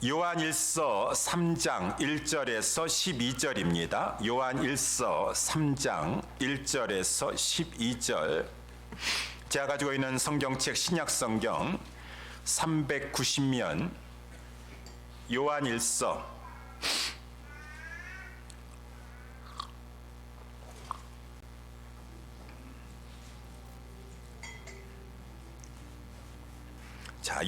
요한일서 3장 1절에서 12절입니다. 요한일서 3장 1절에서 12절. 제가 가지고 있는 성경책 신약성경 390면 요한일서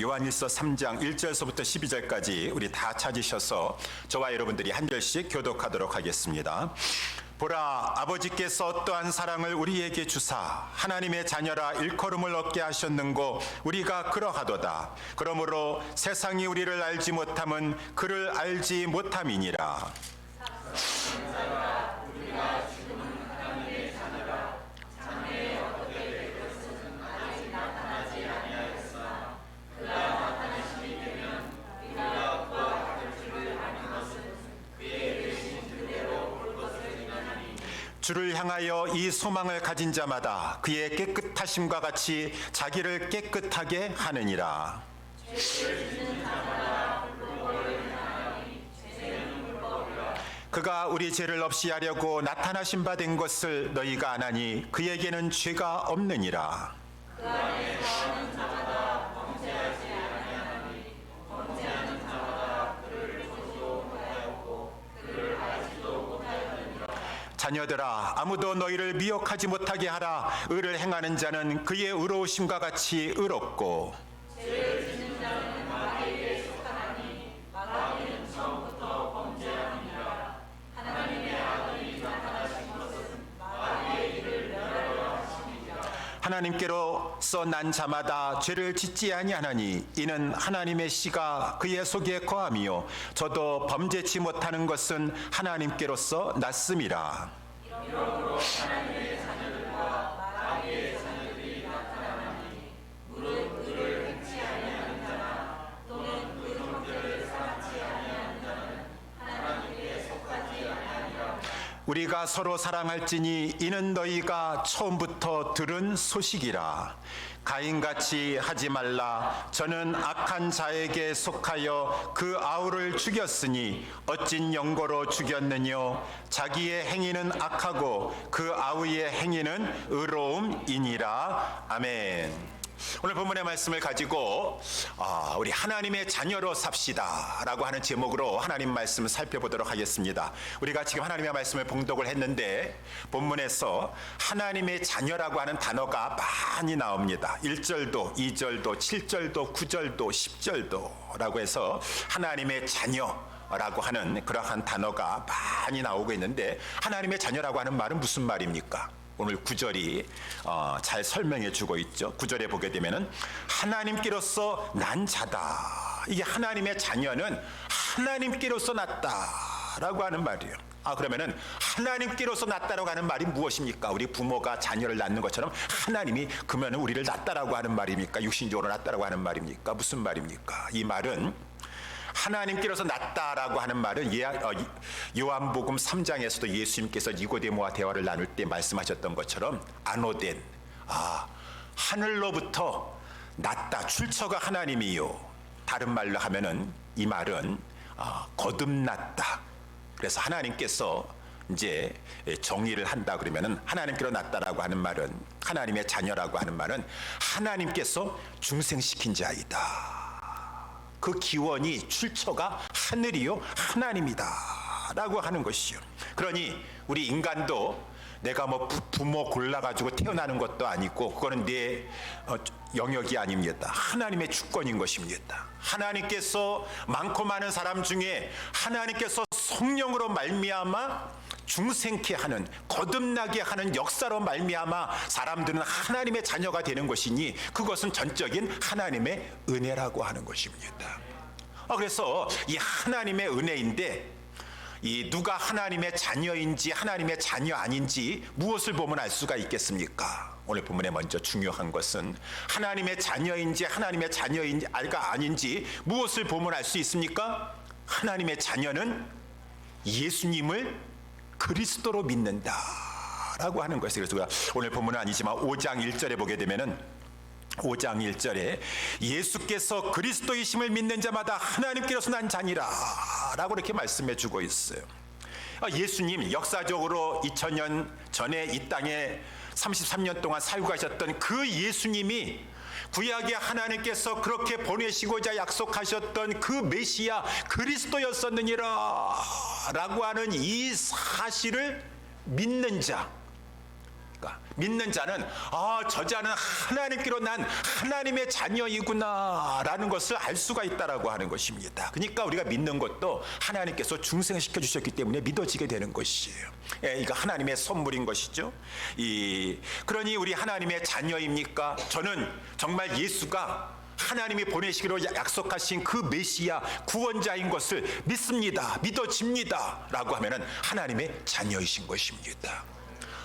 요한일서 3장 1절서부터 12절까지 우리 다 찾으셔서 저와 여러분들이 한 절씩 교독하도록 하겠습니다. 보라, 아버지께서 어떠한 사랑을 우리에게 주사 하나님의 자녀라 일컬음을 얻게 하셨는고 우리가 그러하도다. 그러므로 세상이 우리를 알지 못함은 그를 알지 못함이니라. 주를 향하여 이 소망을 가진 자마다 그의 깨끗하심과 같이 자기를 깨끗하게 하느니라. 그가 우리 죄를 없이 하려고 나타나신 바 된 것을 너희가 아나니 그에게는 죄가 없느니라. 자녀들아, 아무도 너희를 미혹하지 못하게 하라. 의를 행하는 자는 그의 의로우심과 같이 의롭고 죄를 짓는 자는 마귀에게 속하나니 마귀는 처음부터 범죄함이니라. 하나님의 아들이 나타나신 것은 마귀의 일을 멸하려 하심이니라. 하나님께로서 난 자마다 죄를 짓지 아니하나니 이는 하나님의 씨가 그의 속에 거함이요 저도 범죄치 못하는 것은 하나님께로서 났음이라. 이러므로 하나님의 자녀들과 마귀의 자녀들이 나타나니 무릇 의를 행치 아니하는 자나 또는 그 형제를 사랑치 아니하는 자는 하나님께 속하지 아니하니라. 우리가 서로 사랑할지니 이는 너희가 처음부터 들은 소식이라. 가인같이 하지 말라. 저는 악한 자에게 속하여 그 아우를 죽였으니 어찐 영고로 죽였느뇨. 자기의 행위는 악하고 그 아우의 행위는 의로움이니라. 아멘. 오늘 본문의 말씀을 가지고 우리 하나님의 자녀로 삽시다 라고 하는 제목으로 하나님 말씀을 살펴보도록 하겠습니다. 우리가 지금 하나님의 말씀을 봉독을 했는데 본문에서 하나님의 자녀라고 하는 단어가 많이 나옵니다. 1절도 2절도 7절도 9절도 10절도 라고 해서 하나님의 자녀라고 하는 그러한 단어가 많이 나오고 있는데 하나님의 자녀라고 하는 말은 무슨 말입니까? 오늘 9절이 잘 설명해 주고 있죠. 9절에 보게 되면은 하나님께로서 난 자다. 이게 하나님의 자녀는 하나님께로서 났다라고 하는 말이에요. 그러면은 하나님께로서 났다라고 하는 말이 무엇입니까? 우리 부모가 자녀를 낳는 것처럼 하나님이 그러면은 우리를 낳다라고 하는 말입니까? 육신적으로 낳다라고 하는 말입니까? 무슨 말입니까? 이 말은 하나님께로서 낳다라고 하는 말은 요한복음 3장에서도 예수님께서 니고데모와 대화를 나눌 때 말씀하셨던 것처럼 아노덴, 하늘로부터 낳다, 출처가 하나님이요. 다른 말로 하면은 이 말은 거듭났다. 그래서 하나님께서 이제 정의를 한다 그러면은 하나님께로 낳다라고 하는 말은, 하나님의 자녀라고 하는 말은 하나님께서 중생시킨 자이다. 그 기원이 출처가 하늘이요 하나님이다 라고 하는 것이요. 그러니 우리 인간도 내가 뭐 부모 골라가지고 태어나는 것도 아니고 그거는 내 영역이 아닙니다. 하나님의 주권인 것입니다. 하나님께서 많고 많은 사람 중에 하나님께서 성령으로 말미암아 중생케 하는, 거듭나게 하는 역사로 말미암아 사람들은 하나님의 자녀가 되는 것이니 그것은 전적인 하나님의 은혜라고 하는 것입니다. 그래서 이 하나님의 은혜인데 이 누가 하나님의 자녀인지 하나님의 자녀 아닌지 무엇을 보면 알 수가 있겠습니까? 오늘 본문에 먼저 중요한 것은 하나님의 자녀인지 하나님의 자녀인지 아닌지 무엇을 보면 알 수 있습니까? 하나님의 자녀는 예수님을 그리스도로 믿는다라고 하는 것이에요. 그래서 오늘 본문은 아니지만 5장 1절에 보게 되면은 5장 1절에 예수께서 그리스도이심을 믿는 자마다 하나님께로서 난 자니라 라고 이렇게 말씀해 주고 있어요. 예수님 역사적으로 2000년 전에 이 땅에 33년 동안 살고 가셨던 그 예수님이 구약의 하나님께서 그렇게 보내시고자 약속하셨던 그 메시아 그리스도였었느니라 라고 하는 이 사실을 믿는 자, 믿는 자는 저 자는 하나님께로 난 하나님의 자녀이구나 라는 것을 알 수가 있다라고 하는 것입니다. 그러니까 우리가 믿는 것도 하나님께서 중생시켜 주셨기 때문에 믿어지게 되는 것이에요. 이거 하나님의 선물인 것이죠. 그러니 우리 하나님의 자녀입니까? 저는 정말 예수가 하나님이 보내시기로 약속하신 그 메시아 구원자인 것을 믿습니다, 믿어집니다 라고 하면은 하나님의 자녀이신 것입니다.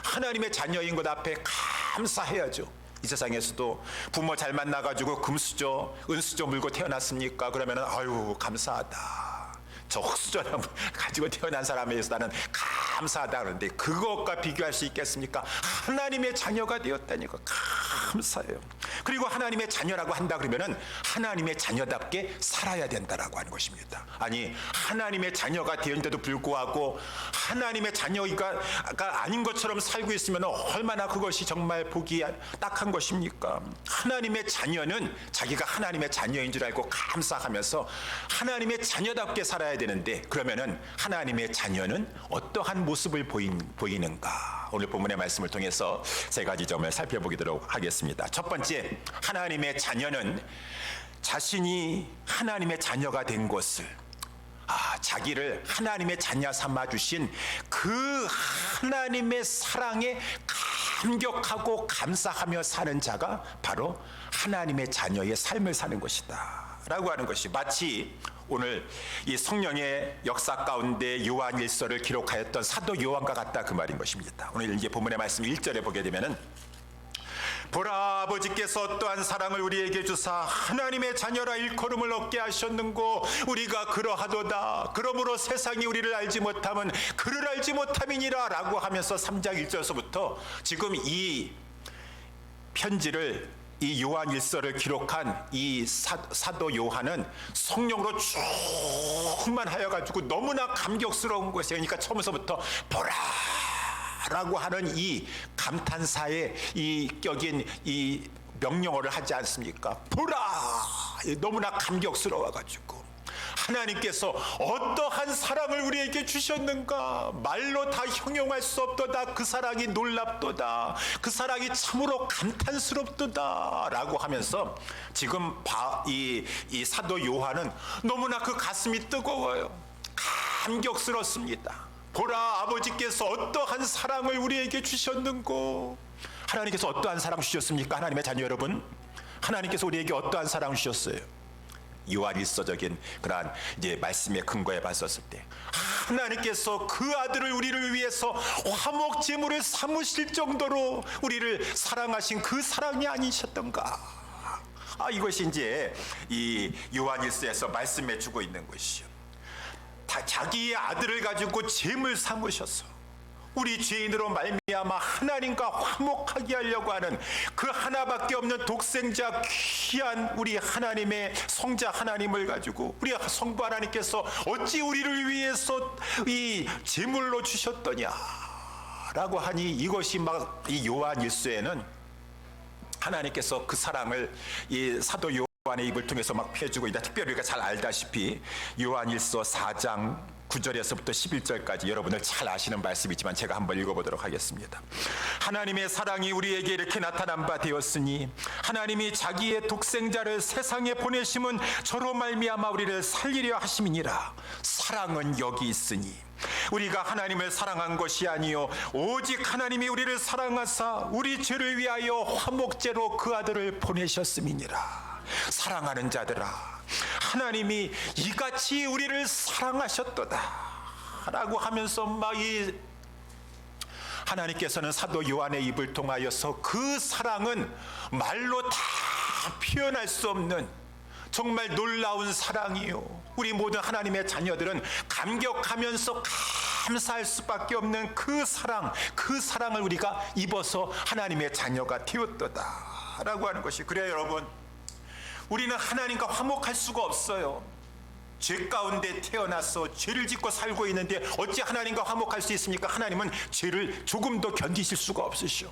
하나님의 자녀인 것 앞에 감사해야죠. 이 세상에서도 부모 잘 만나가지고 금수저 은수저 물고 태어났습니까? 그러면은 아유 감사하다. 저 흑수저를 가지고 태어난 사람에 대해서 나는 감사하다 하는데 그것과 비교할 수 있겠습니까? 하나님의 자녀가 되었다니까 감사해요. 그리고 하나님의 자녀라고 한다 그러면은 하나님의 자녀답게 살아야 된다라고 하는 것입니다. 아니 하나님의 자녀가 되었는데도 불구하고 하나님의 자녀가 아닌 것처럼 살고 있으면 얼마나 그것이 정말 보기 딱한 것입니까? 하나님의 자녀는 자기가 하나님의 자녀인 줄 알고 감사하면서 하나님의 자녀답게 살아야 되는데 그러면은 하나님의 자녀는 어떠한 모습을 보이는가? 오늘 본문의 말씀을 통해서 세 가지 점을 살펴보도록 하겠습니다. 첫 번째, 하나님의 자녀는 자신이 하나님의 자녀가 된 것을 자기를 하나님의 자녀 삼아 주신 그 하나님의 사랑에 감격하고 감사하며 사는 자가 바로 하나님의 자녀의 삶을 사는 것이다 라고 하는 것이 마치 오늘 이 성령의 역사 가운데 요한일서를 기록하였던 사도 요한과 같다 그 말인 것입니다. 오늘 이제 본문의 말씀 1절에 보게 되면은 보라 아버지께서 어떠한 사랑을 우리에게 주사 하나님의 자녀라 일컬음을 얻게 하셨는고 우리가 그러하도다. 그러므로 세상이 우리를 알지 못함은 그를 알지 못함이니라 라고 하면서 3장 1절서부터 지금 이 편지를 이 요한일서를 기록한 이 사도 요한은 성령으로 충만하여 가지고 너무나 감격스러운 것이에요. 그러니까 처음서부터 보라 라고 하는 이 감탄사에 이 격인 이 명령어를 하지 않습니까? 보라! 너무나 감격스러워 가지고 하나님께서 어떠한 사랑을 우리에게 주셨는가? 말로 다 형용할 수 없도다. 그 사랑이 놀랍도다. 그 사랑이 참으로 감탄스럽도다 라고 하면서 지금 이 사도 요한은 너무나 그 가슴이 뜨거워요. 감격스럽습니다. 보라 아버지께서 어떠한 사랑을 우리에게 주셨는고. 하나님께서 어떠한 사랑 주셨습니까? 하나님의 자녀 여러분, 하나님께서 우리에게 어떠한 사랑을 주셨어요? 요한일서적인 그러한 이제 말씀에 근거해 봤었을 때 하나님께서 그 아들을 우리를 위해서 화목 제물을 삼으실 정도로 우리를 사랑하신 그 사랑이 아니셨던가? 이것이 이제 이 요한일서에서 말씀해 주고 있는 것이요. 자기의 아들을 가지고 제물 삼으셔서 우리 죄인으로 말미암아 하나님과 화목하게 하려고 하는 그 하나밖에 없는 독생자 귀한 우리 하나님의 성자 하나님을 가지고 우리 성부 하나님께서 어찌 우리를 위해서 이 제물로 주셨더냐 라고 하니 이것이 막 이 요한일서에는 하나님께서 그 사랑을 이 사도 요한의 입을 통해서 막 펴주고 있다. 특별히 우리가 잘 알다시피 요한일서 4장 9절에서부터 11절까지 여러분들 잘 아시는 말씀이지만 제가 한번 읽어보도록 하겠습니다. 하나님의 사랑이 우리에게 이렇게 나타난 바 되었으니 하나님이 자기의 독생자를 세상에 보내심은 저로 말미암아 우리를 살리려 하심이니라. 사랑은 여기 있으니 우리가 하나님을 사랑한 것이 아니요 오직 하나님이 우리를 사랑하사 우리 죄를 위하여 화목제로 그 아들을 보내셨음이니라. 사랑하는 자들아, 하나님이 이같이 우리를 사랑하셨도다 라고 하면서 막 이 하나님께서는 사도 요한의 입을 통하여서 그 사랑은 말로 다 표현할 수 없는 정말 놀라운 사랑이요, 우리 모든 하나님의 자녀들은 감격하면서 감사할 수밖에 없는 그 사랑, 그 사랑을 우리가 입어서 하나님의 자녀가 되었도다 라고 하는 것이. 그래요 여러분, 우리는 하나님과 화목할 수가 없어요. 죄 가운데 태어나서 죄를 짓고 살고 있는데 어찌 하나님과 화목할 수 있습니까? 하나님은 죄를 조금도 견디실 수가 없으시오.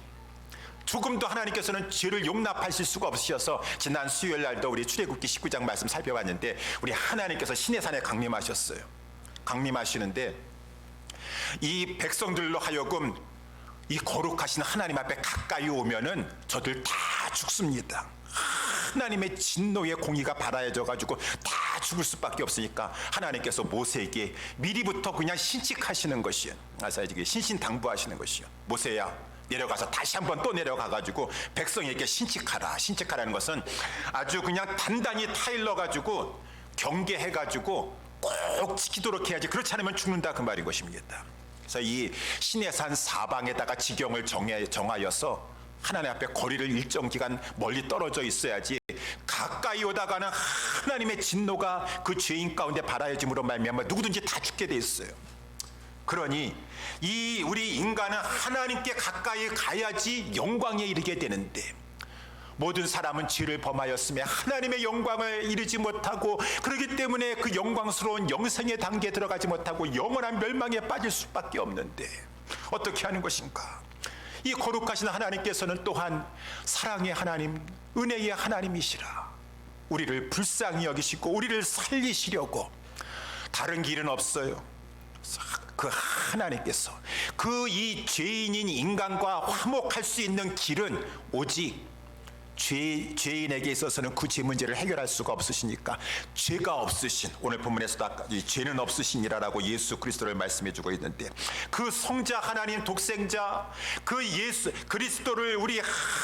조금도 하나님께서는 죄를 용납하실 수가 없으셔서 지난 수요일 날도 우리 출애굽기 19장 말씀 살펴봤는데, 우리 하나님께서 시내산에 강림하셨어요. 강림하시는데 이 백성들로 하여금 이 거룩하신 하나님 앞에 가까이 오면은 저들 다 죽습니다. 하나님의 진노의 공의가 발하여져 가지고 다 죽을 수밖에 없으니까 하나님께서 모세에게 미리부터 그냥 신칙하시는 것이요, 신신당부하시는 것이요. 모세야, 내려가서 다시 한번 또 내려가 가지고 백성에게 신칙하라. 신칙하라는 것은 아주 그냥 단단히 타일러 가지고 경계해 가지고 꼭 지키도록 해야지, 그렇지 않으면 죽는다, 그 말인 것입니다. 그래서 이 시내산 사방에다가 지경을 정하여서 하나님 앞에 거리를 일정 기간 멀리 떨어져 있어야지 가까이 오다가는 하나님의 진노가 그 죄인 가운데 발하여짐으로 말미암아 누구든지 다 죽게 돼 있어요. 그러니 이 우리 인간은 하나님께 가까이 가야지 영광에 이르게 되는데, 모든 사람은 죄를 범하였으며 하나님의 영광을 이루지 못하고, 그렇기 때문에 그 영광스러운 영생의 단계에 들어가지 못하고 영원한 멸망에 빠질 수밖에 없는데 어떻게 하는 것인가? 이 거룩하신 하나님께서는 또한 사랑의 하나님, 은혜의 하나님이시라. 우리를 불쌍히 여기시고 우리를 살리시려고 다른 길은 없어요. 그 하나님께서 그 이 죄인인 인간과 화목할 수 있는 길은 오직 죄인에게 있어서는 그 죄 문제를 해결할 수가 없으시니까 죄가 없으신, 오늘 본문에서도 아까 이 죄는 없으시니라라고 예수 그리스도를 말씀해주고 있는데, 그 성자 하나님 독생자 그 예수 그리스도를 우리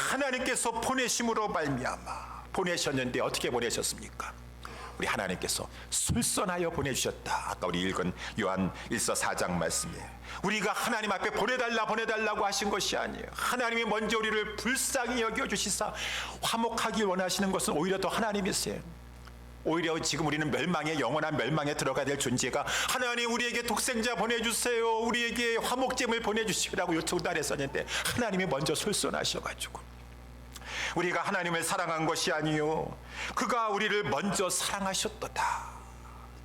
하나님께서 보내심으로 말미암아 보내셨는데 어떻게 보내셨습니까? 우리 하나님께서 솔선하여 보내주셨다. 아까 우리 읽은 요한 1서 4장 말씀이에요. 우리가 하나님 앞에 보내달라고 하신 것이 아니에요. 하나님이 먼저 우리를 불쌍히 여겨주시사 화목하길 원하시는 것은 오히려 더 하나님이세요. 오히려 지금 우리는 멸망에, 영원한 멸망에 들어가야 될 존재가 하나님 우리에게 독생자 보내주세요, 우리에게 화목제물 보내주시라고 요청도 안 했었는데 하나님이 먼저 솔선하셔가지고 우리가 하나님을 사랑한 것이 아니요 그가 우리를 먼저 사랑하셨도다.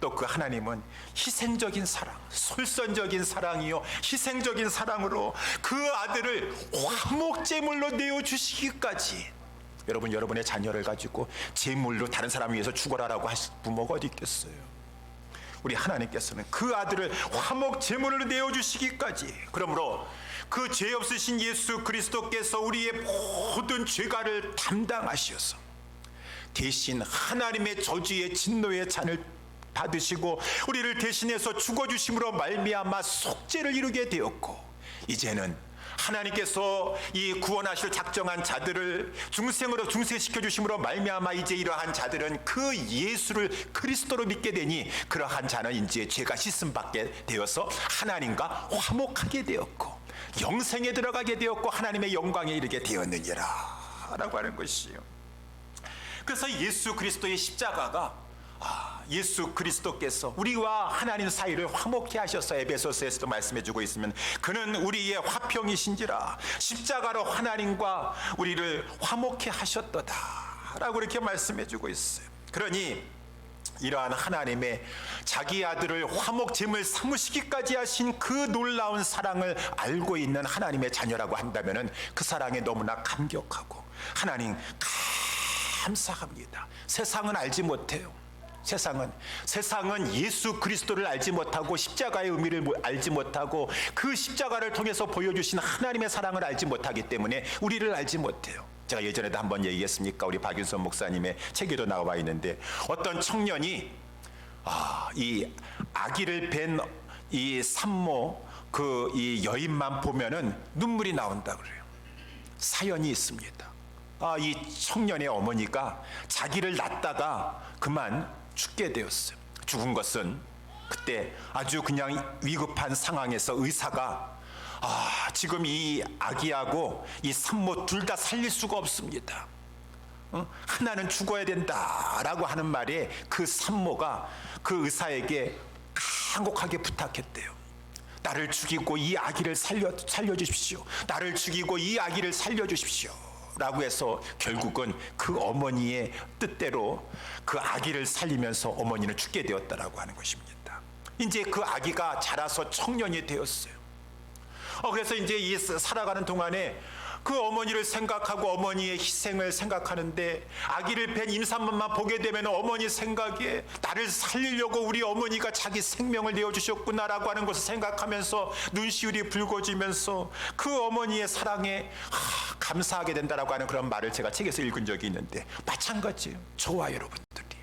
또 그 하나님은 희생적인 사랑, 솔선적인 사랑이요 희생적인 사랑으로 그 아들을 화목제물로 내어주시기까지. 여러분, 여러분의 자녀를 가지고 제물로 다른 사람 위해서 죽어라라고 하실 부모가 어디 있겠어요? 우리 하나님께서는 그 아들을 화목제물로 내어주시기까지. 그러므로 그 죄 없으신 예수 그리스도께서 우리의 모든 죄가를 담당하시어서 대신 하나님의 저주의 진노의 잔을 받으시고 우리를 대신해서 죽어주심으로 말미암아 속죄를 이루게 되었고, 이제는 하나님께서 이 구원하실 작정한 자들을 중생으로 중생시켜 주심으로 말미암아 이제 이러한 자들은 그 예수를 그리스도로 믿게 되니 그러한 자는 이제 죄가 씻음 받게 되어서 하나님과 화목하게 되었고 영생에 들어가게 되었고 하나님의 영광에 이르게 되었느니라 라고 하는 것이요. 그래서 예수 그리스도의 십자가가 예수 그리스도께서 우리와 하나님 사이를 화목케 하셔서 에베소서에서도 말씀해주고 있으면 그는 우리의 화평이신지라 십자가로 하나님과 우리를 화목케 하셨도다 라고 이렇게 말씀해주고 있어요. 그러니 이러한 하나님의 자기 아들을 화목제물 삼으시기까지 하신 그 놀라운 사랑을 알고 있는 하나님의 자녀라고 한다면 그 사랑에 너무나 감격하고 하나님 감사합니다. 세상은 알지 못해요. 세상은 예수 그리스도를 알지 못하고 십자가의 의미를 알지 못하고 그 십자가를 통해서 보여주신 하나님의 사랑을 알지 못하기 때문에 우리를 알지 못해요. 제가 예전에도 한번 얘기했으니까 우리 박윤선 목사님의 책에도 나와 있는데 어떤 청년이 이 아기를 뵌 이 산모 그 이 여인만 보면은 눈물이 나온다 그래요. 사연이 있습니다. 이 청년의 어머니가 자기를 낳다가 그만 죽게 되었어요. 죽은 것은 그때 아주 그냥 위급한 상황에서 의사가 지금 이 아기하고 이 산모 둘 다 살릴 수가 없습니다. 하나는 죽어야 된다라고 하는 말에 그 산모가 그 의사에게 간곡하게 부탁했대요. 나를 죽이고 이 아기를 살려주십시오. 나를 죽이고 이 아기를 살려주십시오 라고 해서 결국은 그 어머니의 뜻대로 그 아기를 살리면서 어머니는 죽게 되었다라고 하는 것입니다. 이제 그 아기가 자라서 청년이 되었어요. 그래서 이제 이 살아가는 동안에 그 어머니를 생각하고 어머니의 희생을 생각하는데, 아기를 뵌 임산부만 보게 되면 어머니 생각에 나를 살리려고 우리 어머니가 자기 생명을 내어주셨구나라고 하는 것을 생각하면서 눈시울이 붉어지면서 그 어머니의 사랑에 감사하게 된다라고 하는 그런 말을 제가 책에서 읽은 적이 있는데, 마찬가지예요. 저와 여러분들이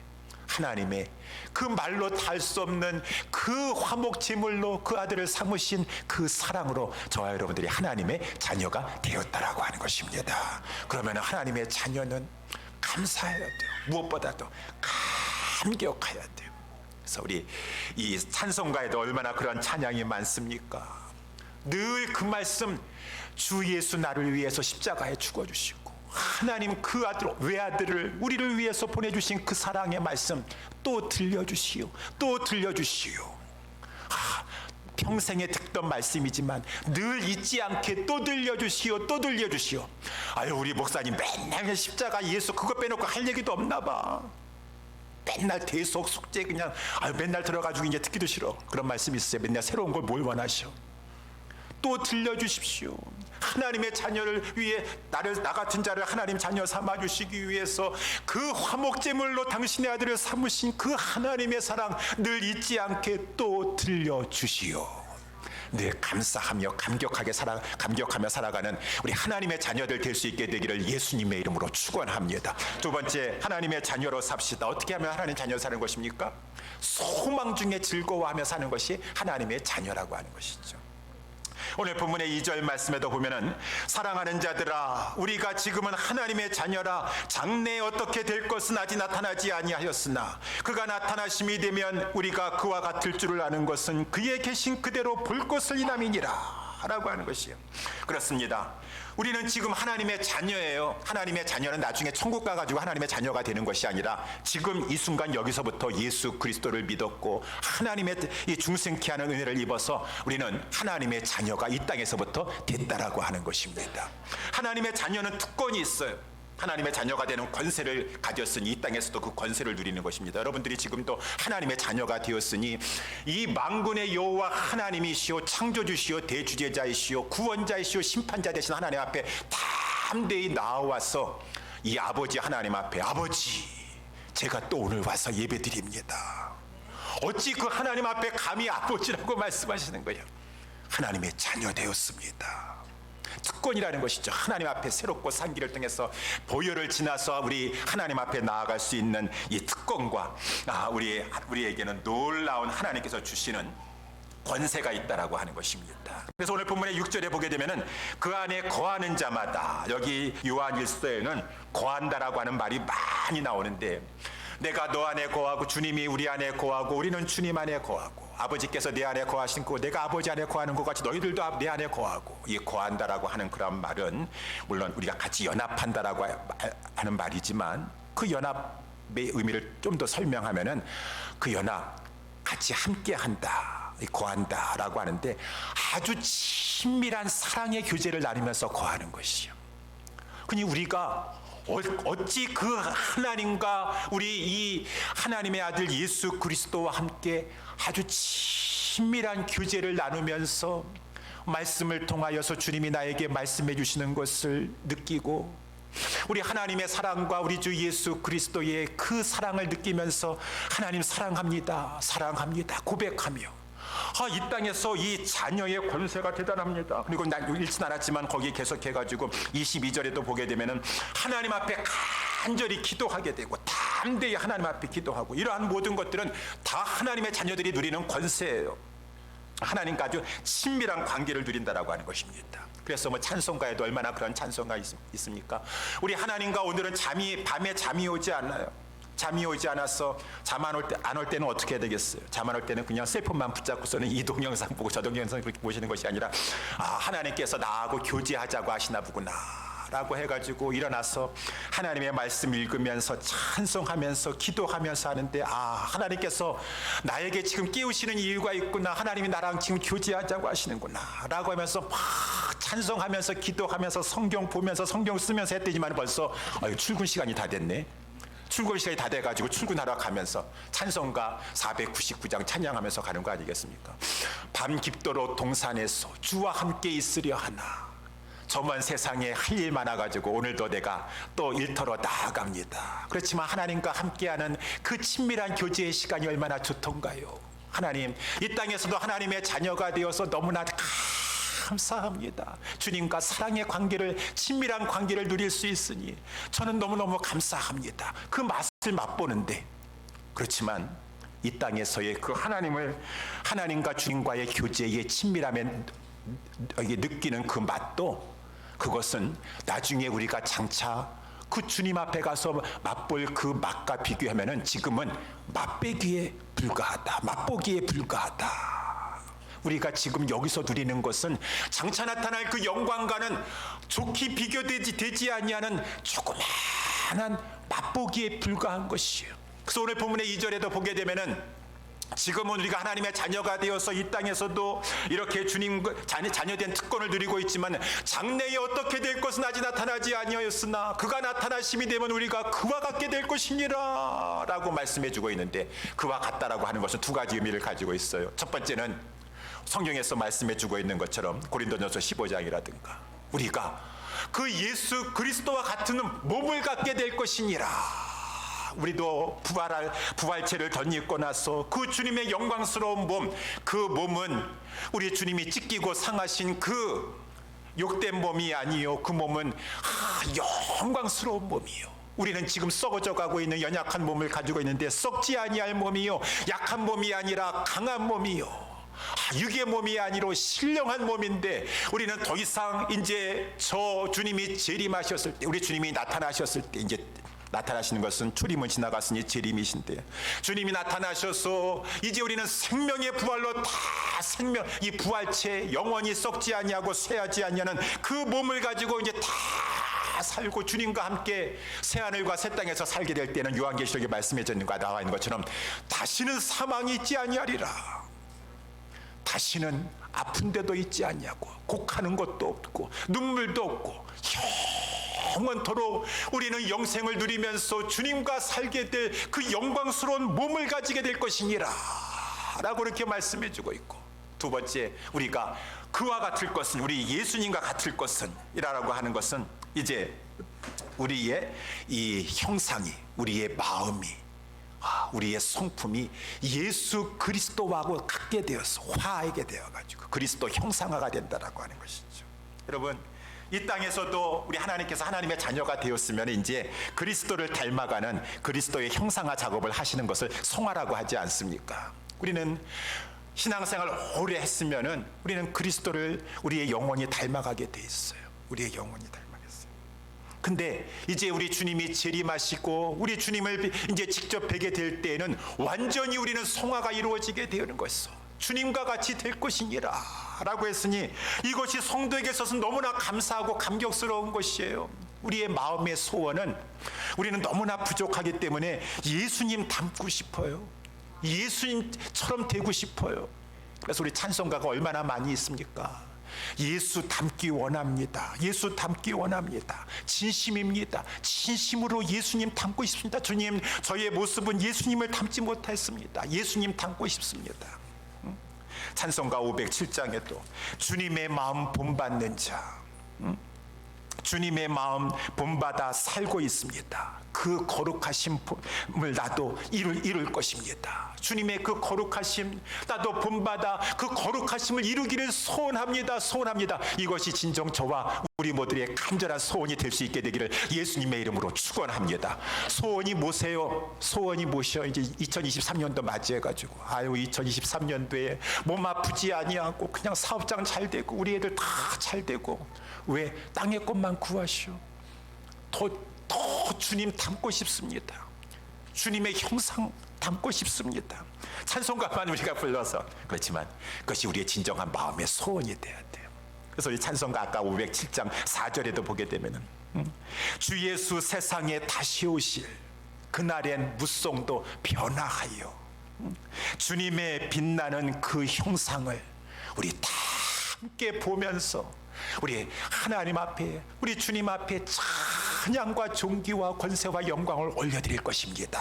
하나님의 그 말로 다 할 수 없는 그 화목 제물로 그 아들을 삼으신 그 사랑으로 저와 여러분들이 하나님의 자녀가 되었다라고 하는 것입니다. 그러면 하나님의 자녀는 감사해야 돼요. 무엇보다도 감격해야 돼요. 그래서 우리 이 찬송가에도 얼마나 그런 찬양이 많습니까? 늘 그 말씀, 주 예수 나를 위해서 십자가에 죽어주시고 하나님 그 아들, 외아들을 우리를 위해서 보내주신 그 사랑의 말씀 또 들려주시오, 또 들려주시오. 평생에 듣던 말씀이지만 늘 잊지 않게 또 들려주시오, 또 들려주시오. 아유, 우리 목사님 맨날 십자가 예수 그거 빼놓고 할 얘기도 없나 봐. 맨날 대속 속죄 그냥 맨날 들어가지고 이제 듣기도 싫어. 그런 말씀이 있어요. 맨날 새로운 걸 뭘 원하셔? 또 들려주십시오. 하나님의 자녀를 위해 나 같은 자를 하나님 자녀 삼아주시기 위해서 그 화목제물로 당신의 아들을 삼으신 그 하나님의 사랑 늘 잊지 않게 또 들려주시오. 늘 감사하며 감격하며 살아가는 우리 하나님의 자녀들 될 수 있게 되기를 예수님의 이름으로 축원합니다. 두 번째, 하나님의 자녀로 삽시다. 어떻게 하면 하나님 자녀 사는 것입니까? 소망 중에 즐거워하며 사는 것이 하나님의 자녀라고 하는 것이죠. 오늘 본문의 2절 말씀에도 보면은, 사랑하는 자들아 우리가 지금은 하나님의 자녀라. 장래에 어떻게 될 것은 아직 나타나지 아니하였으나 그가 나타나심이 되면 우리가 그와 같을 줄을 아는 것은 그의 계신 그대로 볼 것을 인함이니라 라고 하는 것이에요. 그렇습니다. 우리는 지금 하나님의 자녀예요. 하나님의 자녀는 나중에 천국 가가지고 하나님의 자녀가 되는 것이 아니라 지금 이 순간 여기서부터 예수 그리스도를 믿었고 하나님의 이 중생케 하는 은혜를 입어서 우리는 하나님의 자녀가 이 땅에서부터 됐다라고 하는 것입니다. 하나님의 자녀는 특권이 있어요. 하나님의 자녀가 되는 권세를 가졌으니 이 땅에서도 그 권세를 누리는 것입니다. 여러분들이 지금도 하나님의 자녀가 되었으니 이 만군의 여호와 하나님이시오, 창조주시오, 대주제자이시오, 구원자이시오, 심판자 되신 하나님 앞에 담대히 나와서 이 아버지 하나님 앞에, 아버지 제가 또 오늘 와서 예배드립니다. 어찌 그 하나님 앞에 감히 아버지라고 말씀하시는 거예요? 하나님의 자녀 되었습니다. 특권이라는 것이죠. 하나님 앞에 새롭고 산 길을 통해서 보혈을 지나서 우리 하나님 앞에 나아갈 수 있는 이 특권과 우리에게는 놀라운 하나님께서 주시는 권세가 있다라고 하는 것입니다. 그래서 오늘 본문의 6절에 보게 되면은 그 안에 거하는 자마다, 여기 요한일서에는 거한다라고 하는 말이 많이 나오는데, 내가 너 안에 거하고 주님이 우리 안에 거하고 우리는 주님 안에 거하고 아버지께서 내 안에 거하시고 내가 아버지 안에 거하는 것 같이 너희들도 내 안에 거하고, 이 거한다라고 하는 그런 말은 물론 우리가 같이 연합한다라고 하는 말이지만 그 연합의 의미를 좀 더 설명하면은 그 연합, 같이 함께한다, 거한다라고 하는데 아주 친밀한 사랑의 교제를 나누면서 거하는 것이요. 그니 우리가 어찌 그 하나님과 우리 이 하나님의 아들 예수 그리스도와 함께 아주 친밀한 교제를 나누면서 말씀을 통하여서 주님이 나에게 말씀해 주시는 것을 느끼고, 우리 하나님의 사랑과 우리 주 예수 그리스도의 그 사랑을 느끼면서 하나님 사랑합니다, 사랑합니다 고백하며 이 땅에서 이 자녀의 권세가 대단합니다. 그리고 난 읽진 않았지만 거기 계속해가지고 22절에도 보게 되면은 하나님 앞에 간절히 기도하게 되고 담대히 하나님 앞에 기도하고, 이러한 모든 것들은 다 하나님의 자녀들이 누리는 권세예요. 하나님과 아주 친밀한 관계를 누린다라고 하는 것입니다. 그래서 찬송가에도 얼마나 그런 찬송가 있습니까? 우리 하나님과 오늘은 밤에 잠이 오지 않아요. 잠이 오지 않아서 잠 안 올 때는 어떻게 해야 되겠어요? 잠 안 올 때는 그냥 셀폰만 붙잡고서는 이 동영상 보고 저 동영상 그렇게 보시는 것이 아니라 하나님께서 나하고 교제하자고 하시나 보구나 라고 해가지고 일어나서 하나님의 말씀 읽으면서 찬송하면서 기도하면서 하는데, 하나님께서 나에게 지금 깨우시는 이유가 있구나, 하나님이 나랑 지금 교제하자고 하시는구나 라고 하면서 막 찬송하면서 기도하면서 성경 보면서 성경 쓰면서 했더니만 벌써 출근 시간이 다 됐네. 출근 시간이 다 돼가지고 출근하러 가면서 찬송가 499장 찬양하면서 가는 거 아니겠습니까? 밤 깊도록 동산에서 주와 함께 있으려 하나. 저만 세상에 할 일 많아가지고 오늘도 내가 또 일터로 나아갑니다. 그렇지만 하나님과 함께하는 그 친밀한 교제의 시간이 얼마나 좋던가요. 하나님, 이 땅에서도 하나님의 자녀가 되어서 너무나 감사합니다. 주님과 사랑의 관계를, 친밀한 관계를 누릴 수 있으니 저는 너무너무 감사합니다. 그 맛을 맛보는데, 그렇지만 이 땅에서의 그 하나님과 주님과의 교제의 친밀함에 느끼는 그 맛도, 그것은 나중에 우리가 장차 그 주님 앞에 가서 맛볼 그 맛과 비교하면은 지금은 맛보기에 불과하다. 우리가 지금 여기서 누리는 것은 장차 나타날 그 영광과는 좋게 비교되지 아니하는 조그마한 맛보기에 불과한 것이에요. 그래서 오늘 본문의 2절에도 보게 되면은 지금은 우리가 하나님의 자녀가 되어서 이 땅에서도 이렇게 주님 자녀된 특권을 누리고 있지만 장래에 어떻게 될 것은 아직 나타나지 아니하였으나 그가 나타나심이 되면 우리가 그와 같게 될 것이니라 라고 말씀해 주고 있는데, 그와 같다라고 하는 것은 두 가지 의미를 가지고 있어요. 첫 번째는 성경에서 말씀해 주고 있는 것처럼 고린도전서 15장이라든가 우리가 그 예수 그리스도와 같은 몸을 갖게 될 것이니라. 우리도 부활체를 덧입고 나서 그 주님의 영광스러운 몸, 그 몸은 우리 주님이 찢기고 상하신 그 욕된 몸이 아니요, 그 몸은 영광스러운 몸이요. 우리는 지금 썩어져 가고 있는 연약한 몸을 가지고 있는데 썩지 아니할 몸이요, 약한 몸이 아니라 강한 몸이요, 육의 몸이 아니라 신령한 몸인데, 우리는 더 이상 이제 저 주님이 재림하셨을 때, 우리 주님이 나타나셨을 때, 이제 나타나시는 것은 출임은 지나갔으니 재림이신데, 주님이 나타나셔서 이제 우리는 생명의 부활로 다 생명, 이 부활체 영원히 썩지 아니하고 쇠하지 아니하는 그 몸을 가지고 이제 다 살고 주님과 함께 새하늘과 새 땅에서 살게 될 때는 요한계시록에 말씀해 있는 거 나와 있는 것처럼 다시는 사망이 있지 아니하리라. 다시는 아픈 데도 있지 아니하고 곡하는 것도 없고 눈물도 없고 영원토록 우리는 영생을 누리면서 주님과 살게 될 그 영광스러운 몸을 가지게 될 것이니라 라고 이렇게 말씀해 주고 있고, 두 번째, 우리가 그와 같을 것은, 우리 예수님과 같을 것은 이라고 하는 것은 이제 우리의 이 형상이, 우리의 마음이, 우리의 성품이 예수 그리스도하고 같게 되어서 화하게 되어가지고 그리스도 형상화가 된다라고 하는 것이죠. 여러분, 이 땅에서도 우리 하나님께서 하나님의 자녀가 되었으면 이제 그리스도를 닮아가는 그리스도의 형상화 작업을 하시는 것을 성화라고 하지 않습니까? 우리는 신앙생활 오래 했으면은 우리는 그리스도를 우리의 영혼이 닮아가게 돼 있어요. 우리의 영혼이 닮아겠어요. 근데 이제 우리 주님이 재림하시고 우리 주님을 이제 직접 뵈게 될 때에는 완전히 우리는 성화가 이루어지게 되는 것이죠. 주님과 같이 될 것이니라 라고 했으니 이것이 성도에게 있어서 너무나 감사하고 감격스러운 것이에요. 우리의 마음의 소원은, 우리는 너무나 부족하기 때문에 예수님 닮고 싶어요. 예수님처럼 되고 싶어요. 그래서 우리 찬송가가 얼마나 많이 있습니까? 예수 닮기 원합니다. 예수 닮기 원합니다. 진심입니다. 진심으로 예수님 닮고 싶습니다. 주님, 저의 모습은 예수님을 닮지 못했습니다. 예수님 닮고 싶습니다. 찬송가 507장에도 주님의 마음 본받는 자, 주님의 마음 본받아 살고 있습니다. 그 거룩하심을 나도 이룰 것입니다. 주님의 그 거룩하심 나도 본받아 그 거룩하심을 이루기를 소원합니다. 이것이 진정 저와 우리 모두의 간절한 소원이 될 수 있게 되기를 예수님의 이름으로 축원합니다. 소원이 뭐세요? 소원이 뭐시여? 이제 2023년도 맞이해가지고 2023년도에 몸 아프지 아니하고 그냥 사업장 잘 되고 우리 애들 다 잘 되고, 왜 땅의 것만 구하시오? 더 주님 닮고 싶습니다. 주님의 형상 닮고 싶습니다. 찬송가만 우리가 불러서 그렇지만 그것이 우리의 진정한 마음의 소원이 돼야 돼요. 그래서 우리 찬송가 아까 507장 4절에도 보게 되면은 주 예수 세상에 다시 오실 그날엔 무송도 변화하여 주님의 빛나는 그 형상을 우리 다 함께 보면서 우리 하나님 앞에, 우리 주님 앞에 찬양과 존귀와 권세와 영광을 올려드릴 것입니다.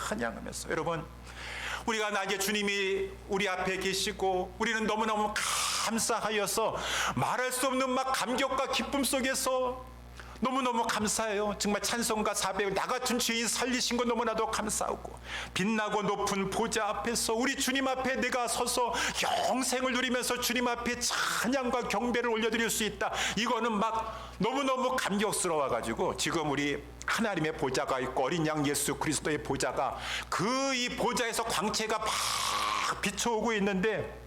찬양하면서 여러분, 우리가 나에게 주님이 우리 앞에 계시고 우리는 너무너무 감사하여서 말할 수 없는 막 감격과 기쁨 속에서 너무너무 감사해요. 정말 찬송가 400, 나 같은 죄인 살리신 거 너무나도 감사하고, 빛나고 높은 보좌 앞에서 우리 주님 앞에 내가 서서 영생을 누리면서 주님 앞에 찬양과 경배를 올려드릴 수 있다. 이거는 막 너무너무 감격스러워가지고 지금 우리 하나님의 보좌가 있고 어린 양 예수 그리스도의 보좌가 그 이 보좌에서 광채가 막 비춰오고 있는데,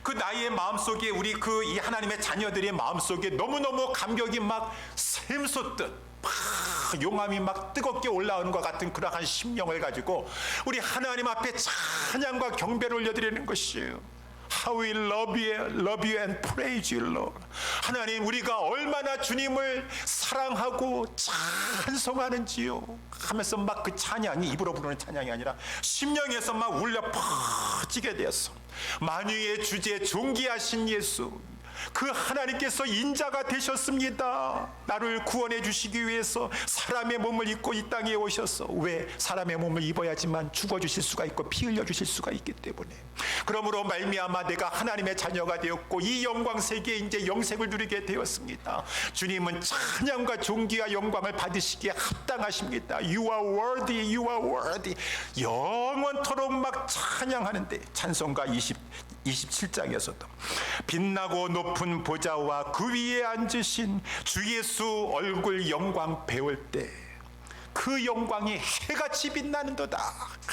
그 나의 마음속에 우리 그 이 하나님의 자녀들의 마음속에 너무너무 감격이 막 샘솟듯 막 용암이 막 뜨겁게 올라오는 것 같은 그러한 심령을 가지고 우리 하나님 앞에 찬양과 경배를 올려드리는 것이에요. How we love you and praise you, Lord. 하나님, 우리가 얼마나 주님을 사랑하고 찬송하는지요 하면서 막 그 찬양이 입으로 부르는 찬양이 아니라 심령에서 막 울려 퍼지게 되었어. 만유의 주제 존귀하신 예수, 그 하나님께서 인자가 되셨습니다. 나를 구원해 주시기 위해서 사람의 몸을 입고 이 땅에 오셔서, 왜? 사람의 몸을 입어야지만 죽어주실 수가 있고 피 흘려 주실 수가 있기 때문에. 그러므로 말미암아 내가 하나님의 자녀가 되었고 이 영광 세계에 이제 영생을 누리게 되었습니다. 주님은 찬양과 존귀와 영광을 받으시기에 합당하십니다. You are worthy, you are worthy. 영원토록 막 찬양하는데, 찬송가 27장에서도 빛나고 높은 보좌와 그 위에 앉으신 주 예수 얼굴 영광 배울 때 그 영광이 해같이 빛나는도다.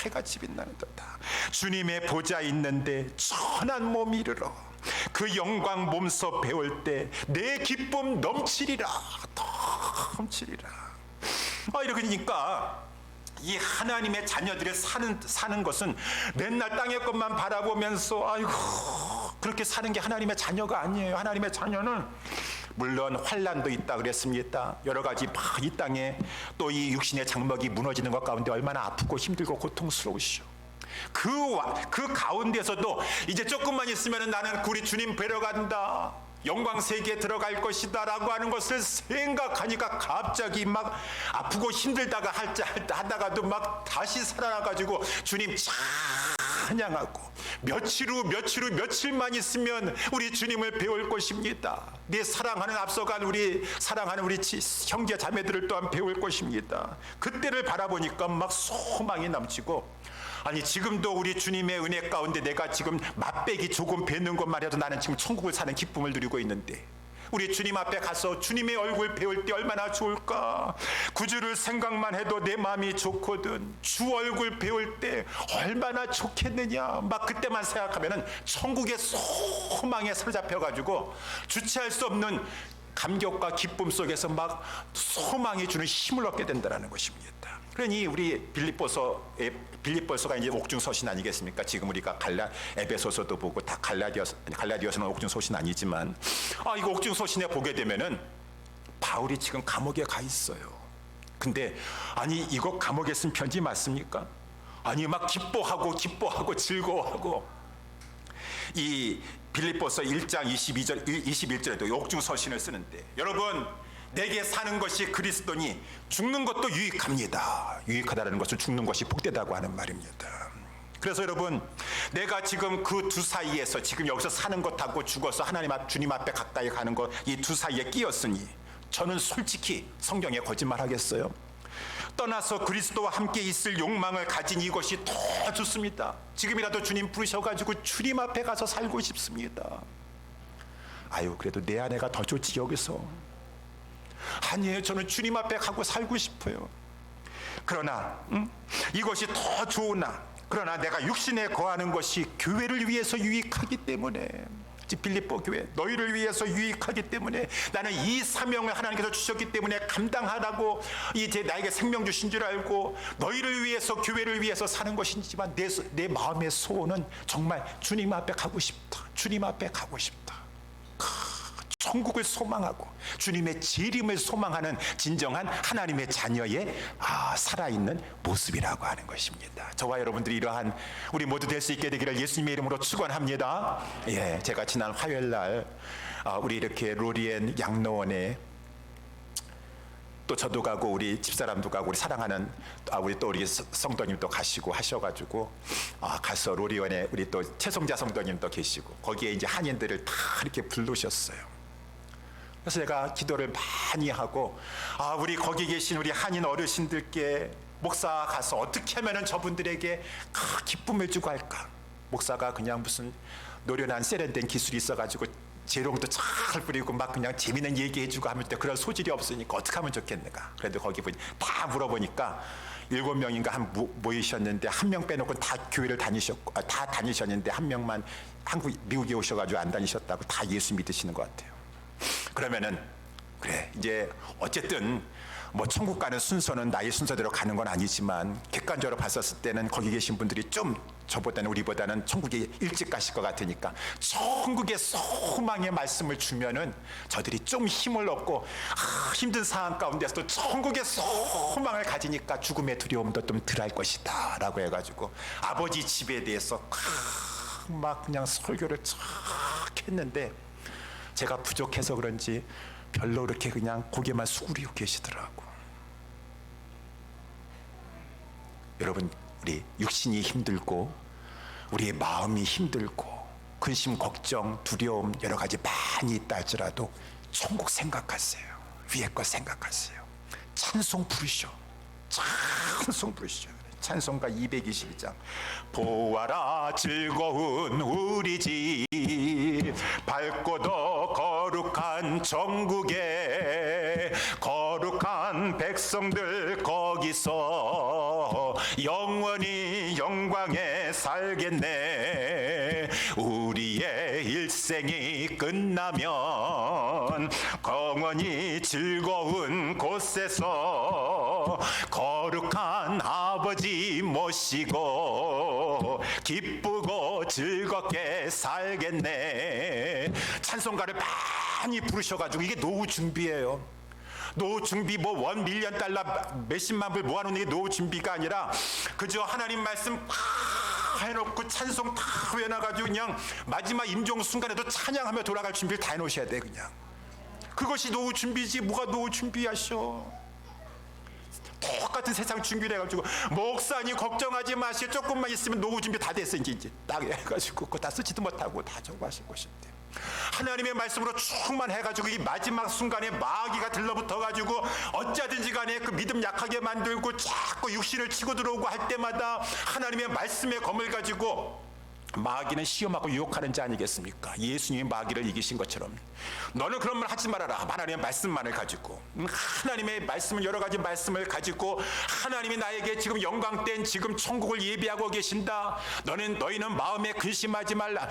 해같이 빛나는도다. 주님의 보좌 있는데 천한 몸이 이르러 그 영광 몸소 배울 때 내 기쁨 넘치리라. 넘치리라. 이러니까 이 하나님의 자녀들의 사는 것은 맨날 땅의 것만 바라보면서 아이고 그렇게 사는 게 하나님의 자녀가 아니에요. 하나님의 자녀는 물론 환난도 있다 그랬습니다. 여러 가지 이 땅에 또 이 육신의 장막이 무너지는 것 가운데 얼마나 아프고 힘들고 고통스러우시오. 그 가운데서도 이제 조금만 있으면 나는 우리 주님 뵈러 간다, 영광 세계에 들어갈 것이다 라고 하는 것을 생각하니까 갑자기 막 아프고 힘들다가 하다가도 막 다시 살아나가지고 주님 찬양하고, 며칠 후 며칠만 있으면 우리 주님을 배울 것입니다. 내 사랑하는 앞서간 우리 사랑하는 우리 형제 자매들을 또한 배울 것입니다. 그때를 바라보니까 막 소망이 넘치고, 아니 지금도 우리 주님의 은혜 가운데 내가 지금 맛배기 조금 뵙는 것만 해도 나는 지금 천국을 사는 기쁨을 누리고 있는데, 우리 주님 앞에 가서 주님의 얼굴 배울 때 얼마나 좋을까. 구주를 생각만 해도 내 마음이 좋거든. 주 얼굴 배울 때 얼마나 좋겠느냐. 막 그때만 생각하면은 천국의 소망에 사로잡혀가지고 주체할 수 없는 감격과 기쁨 속에서 막 소망이 주는 힘을 얻게 된다는 것입니다. 그러니 우리 빌립보서가 이제 옥중서신 아니겠습니까? 지금 우리가 에베소서도 보고 다 갈라디아서는 옥중서신 아니지만, 이거 옥중서신에 보게 되면은 바울이 지금 감옥에 가 있어요. 근데 아니 이거 감옥에 쓴 편지 맞습니까? 아니 막 기뻐하고 즐거워하고, 이 빌립보서 1장 21절에도 옥중서신을 쓰는데, 여러분 내게 사는 것이 그리스도니 죽는 것도 유익합니다. 유익하다는 것은 죽는 것이 복되다고 하는 말입니다. 그래서 여러분, 내가 지금 그 두 사이에서 지금 여기서 사는 것하고 죽어서 주님 앞에 가까이 가는 것, 이 두 사이에 끼었으니 저는 솔직히 성경에 거짓말 하겠어요? 떠나서 그리스도와 함께 있을 욕망을 가진 이것이 더 좋습니다. 지금이라도 주님 부르셔가지고 주님 앞에 가서 살고 싶습니다. 그래도 내 아내가 더 좋지 여기서. 아니에요, 저는 주님 앞에 가고 살고 싶어요. 그러나 이것이 더 좋으나, 그러나 내가 육신에 거하는 것이 교회를 위해서 유익하기 때문에, 빌립보 교회 너희를 위해서 유익하기 때문에 나는 이 사명을 하나님께서 주셨기 때문에 감당하라고 이제 나에게 생명 주신 줄 알고 너희를 위해서 교회를 위해서 사는 것이지만 내 마음의 소원은 정말 주님 앞에 가고 싶다. 주님 앞에 가고 싶다. 천국을 소망하고 주님의 재림을 소망하는 진정한 하나님의 자녀의 살아있는 모습이라고 하는 것입니다. 저와 여러분들이 이러한 우리 모두 될 수 있게 되기를 예수님의 이름으로 축원합니다. 예, 제가 지난 화요일 날 우리 이렇게 로리엔 양로원에 또 저도 가고 우리 집사람도 가고 우리 사랑하는 우리 또 우리 성도님도 가시고 하셔가지고 가서 로리원에 우리 또 최성자 성도님도 계시고 거기에 이제 한인들을 다 이렇게 부르셨어요. 그래서 제가 기도를 많이 하고 우리 거기 계신 우리 한인 어르신들께 목사 가서 어떻게 하면은 저분들에게 기쁨을 주고 할까. 목사가 그냥 무슨 노련한 세련된 기술이 있어가지고 재롱도 잘 부리고 막 그냥 재미있는 얘기해주고 하면 또 그런 소질이 없으니까 어떻게 하면 좋겠는가. 그래도 거기 다 물어보니까 7명인가 모이셨는데 1명 빼놓고 다 교회를 다 다니셨는데 1명만 미국에 오셔가지고 안 다니셨다고 다 예수 믿으시는 것 같아요. 그러면은 그래 이제 어쨌든 뭐 천국 가는 순서는 나의 순서대로 가는 건 아니지만 객관적으로 봤었을 때는 거기 계신 분들이 좀 저보다는 우리보다는 천국에 일찍 가실 것 같으니까 천국의 소망의 말씀을 주면은 저들이 좀 힘을 얻고 힘든 상황 가운데서도 천국의 소망을 가지니까 죽음의 두려움도 좀 덜할 것이다 라고 해가지고 아버지 집에 대해서 막 그냥 설교를 쫙 했는데 제가 부족해서 그런지 별로 그렇게 그냥 고개만 수그리고 계시더라고. 여러분, 우리 육신이 힘들고 우리의 마음이 힘들고 근심, 걱정, 두려움 여러 가지 많이 있다 할지라도 천국 생각하세요. 위에 것 생각하세요. 찬송 부르셔. 찬송 부르셔. 찬송가 222장. 보아라 즐거운 우리 집 밝고도 거룩한 천국에 거룩한 백성들 거기서 영원히 영광에 살겠네. 우리의 일생이 끝나면 영원히 즐거운 곳에서 거룩한 아버지 모시고 기쁘고 즐겁게 살겠네. 찬송가를 많이 부르셔가지고 이게 노후 준비예요. 노후 준비 뭐 $1밀리언 몇십만 불 모아놓는 게 노후 준비가 아니라 그저 하나님 말씀 해놓고 찬송 다 외워놔가지고 그냥 마지막 임종 순간에도 찬양하며 돌아갈 준비를 다 해놓으셔야 돼. 그냥 그것이 노후 준비지 뭐가 노후 준비하셔. 똑같은 세상 준비를 해가지고 목사님 걱정하지 마시고 조금만 있으면 노후 준비 다 됐어. 이제 딱 해가지고 그거 다 쓰지도 못하고 다 저거 하실 것인데 하나님의 말씀으로 충만해가지고 이 마지막 순간에 마귀가 들러붙어가지고 어찌하든지 간에 그 믿음 약하게 만들고 자꾸 육신을 치고 들어오고 할 때마다 하나님의 말씀의 검을 가지고 마귀는 시험하고 유혹하는 자 아니겠습니까? 예수님이 마귀를 이기신 것처럼 너는 그런 말 하지 말아라. 하나님의 말씀만을 가지고 하나님의 말씀을 여러 가지 말씀을 가지고 하나님이 나에게 지금 영광된 지금 천국을 예비하고 계신다. 너희는 마음에 근심하지 말라.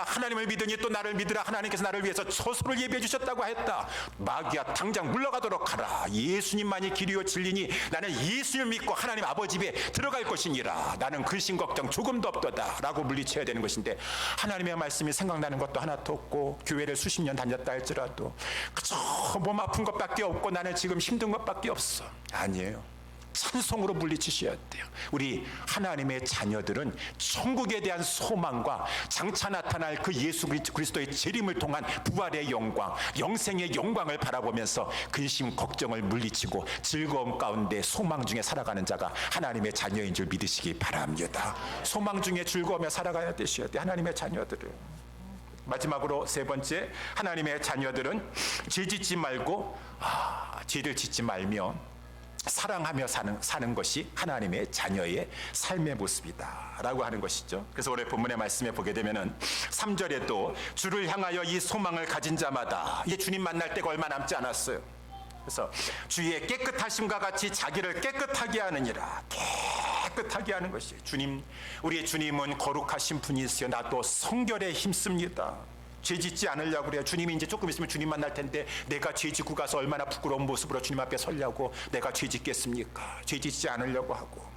하나님을 믿으니 또 나를 믿으라. 하나님께서 나를 위해서 처소를 예비해 주셨다고 했다. 마귀야 당장 물러가도록 하라. 예수님만이 길이요 진리니 나는 예수님을 믿고 하나님 아버지 집에 들어갈 것이니라. 나는 근심 걱정 조금도 없도다 라고 물리쳐야 되는 것인데 하나님의 말씀이 생각나는 것도 하나도 없고 교회를 수십 년 다녔다 할지라도 그저 몸 아픈 것밖에 없고 나는 지금 힘든 것밖에 없어. 아니에요. 찬송으로 물리치셔야 돼요. 우리 하나님의 자녀들은 천국에 대한 소망과 장차 나타날 그 예수 그리스도의 재림을 통한 부활의 영광, 영생의 영광을 바라보면서 근심 걱정을 물리치고 즐거움 가운데 소망 중에 살아가는 자가 하나님의 자녀인 줄 믿으시기 바랍니다. 소망 중에 즐거우며 살아가야 되셔야 돼요. 하나님의 자녀들은. 마지막으로 세 번째, 하나님의 자녀들은 죄 짓지 말고 죄를 짓지 말며 사랑하며 사는 것이 하나님의 자녀의 삶의 모습이다 라고 하는 것이죠. 그래서 오늘 본문의 말씀에 보게 되면은 3절에도 주를 향하여 이 소망을 가진 자마다 이제 주님 만날 때가 얼마 남지 않았어요. 그래서 주의 깨끗하심과 같이 자기를 깨끗하게 하느니라. 깨끗하게 하는 것이 주님, 우리의 주님은 거룩하신 분이시여 나도 성결에 힘씁니다. 죄 짓지 않으려고 그래요. 주님이 이제 조금 있으면 주님 만날 텐데 내가 죄 짓고 가서 얼마나 부끄러운 모습으로 주님 앞에 서려고 내가 죄 짓겠습니까? 죄 짓지 않으려고 하고.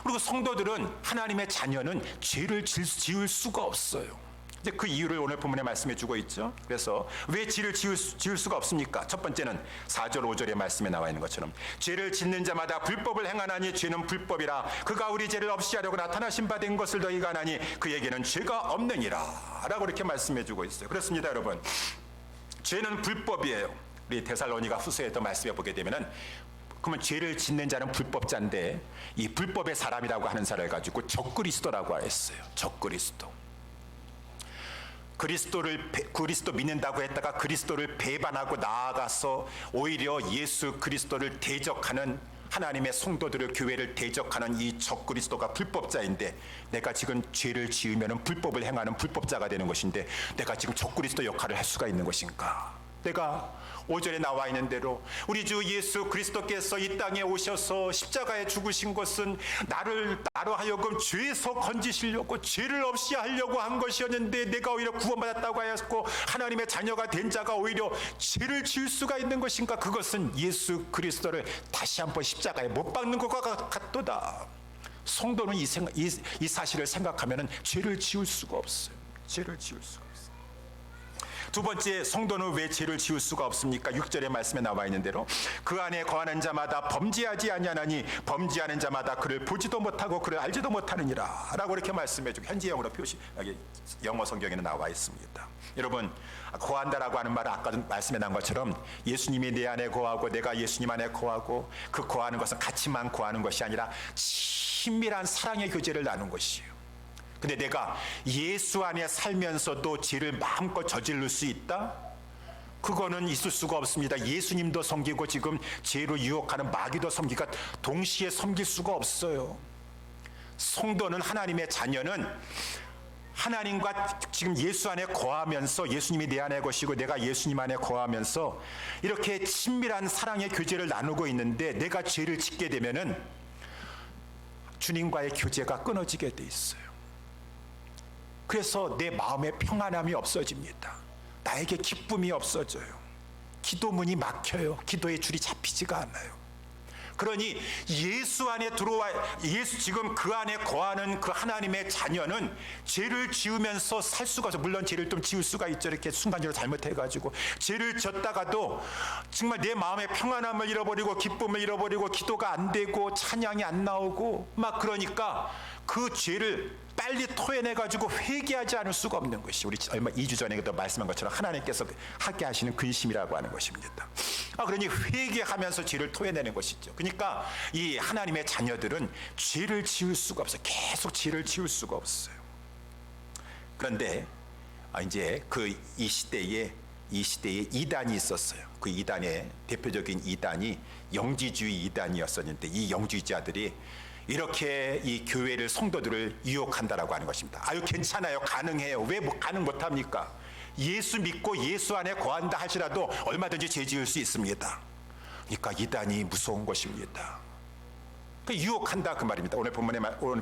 그리고 성도들은 하나님의 자녀는 죄를 지을 수가 없어요. 이제 그 이유를 오늘 본문에 말씀해 주고 있죠. 그래서 왜 죄를 지을 수가 없습니까? 첫 번째는 4절 5절의 말씀에 나와 있는 것처럼 죄를 짓는 자마다 불법을 행하나니 죄는 불법이라 그가 우리 죄를 없이 하려고 나타나신 바 된 것을 너희가 아나니 그에게는 죄가 없느니라 라고 이렇게 말씀해 주고 있어요. 그렇습니다, 여러분. 죄는 불법이에요. 우리 데살로니가 후서에도 말씀해 보게 되면은 그러면 죄를 짓는 자는 불법자인데 이 불법의 사람이라고 하는 사람을 가지고 적그리스도라고 했어요. 적그리스도. 그리스도 믿는다고 했다가 그리스도를 배반하고 나아가서 오히려 예수 그리스도를 대적하는 하나님의 성도들의 교회를 대적하는 이 적그리스도가 불법자인데 내가 지금 죄를 지으면 불법을 행하는 불법자가 되는 것인데 내가 지금 적그리스도 역할을 할 수가 있는 것인가? 내가 5절에 나와 있는 대로 우리 주 예수 그리스도께서 이 땅에 오셔서 십자가에 죽으신 것은 나로 하여금 죄에서 건지시려고 죄를 없이 하려고 한 것이었는데 내가 오히려 구원받았다고 하였고 하나님의 자녀가 된 자가 오히려 죄를 지을 수가 있는 것인가? 그것은 예수 그리스도를 다시 한번 십자가에 못 박는 것과 같도다. 성도는 이 사실을 생각하면 죄를 지을 수가 없어요. 죄를 지을 수가 없어요. 두 번째, 성도는 왜 죄를 지을 수가 없습니까? 6절의 말씀에 나와 있는 대로 그 안에 거하는 자마다 범죄하지 아니하나니 범죄하는 자마다 그를 보지도 못하고 그를 알지도 못하느니라 라고 이렇게 말씀해주고 현지형으로 여기 영어 성경에는 나와 있습니다. 여러분, 거한다라고 하는 말은 아까 말씀에 난 것처럼 예수님이 내 안에 거하고 내가 예수님 안에 거하고 그 거하는 것은 같이만 거하는 것이 아니라 친밀한 사랑의 교제를 나눈 것이에요. 근데 내가 예수 안에 살면서도 죄를 마음껏 저지를 수 있다? 그거는 있을 수가 없습니다. 예수님도 섬기고 지금 죄로 유혹하는 마귀도 섬기고 동시에 섬길 수가 없어요. 성도는 하나님의 자녀는 하나님과 지금 예수 안에 거하면서 예수님이 내 안에 거시고 내가 예수님 안에 거하면서 이렇게 친밀한 사랑의 교제를 나누고 있는데 내가 죄를 짓게 되면은 주님과의 교제가 끊어지게 돼 있어요. 그래서 내 마음에 평안함이 없어집니다. 나에게 기쁨이 없어져요. 기도문이 막혀요. 기도의 줄이 잡히지가 않아요. 그러니 예수 안에 지금 그 안에 거하는 그 하나님의 자녀는 죄를 지으면서 살 수가 없어요. 물론 죄를 좀 지을 수가 있죠. 이렇게 순간적으로 잘못해가지고 죄를 졌다가도 정말 내 마음의 평안함을 잃어버리고 기쁨을 잃어버리고 기도가 안 되고 찬양이 안 나오고 막 그러니까 그 죄를 빨리 토해내가지고 회개하지 않을 수가 없는 것이 우리 얼마 2주 전에도 말씀한 것처럼 하나님께서 하게 하시는 근심이라고 하는 것입니다. 그러니 회개하면서 죄를 토해내는 것이죠. 그러니까 이 하나님의 자녀들은 죄를 지을 수가 없어요. 계속 죄를 지을 수가 없어요. 그런데 이제 이 시대에 이단이 있었어요. 그 이단의 대표적인 이단이 영지주의 이단이었었는데 이 영지주의자들이 이렇게 이 교회를 성도들을 유혹한다라고 하는 것입니다. 아유 괜찮아요. 가능해요. 왜 가능 못합니까? 예수 믿고 예수 안에 거한다 할지라도 얼마든지 죄 지을 수 있습니다. 그러니까 이단이 무서운 것입니다. 유혹한다 그 말입니다. 오늘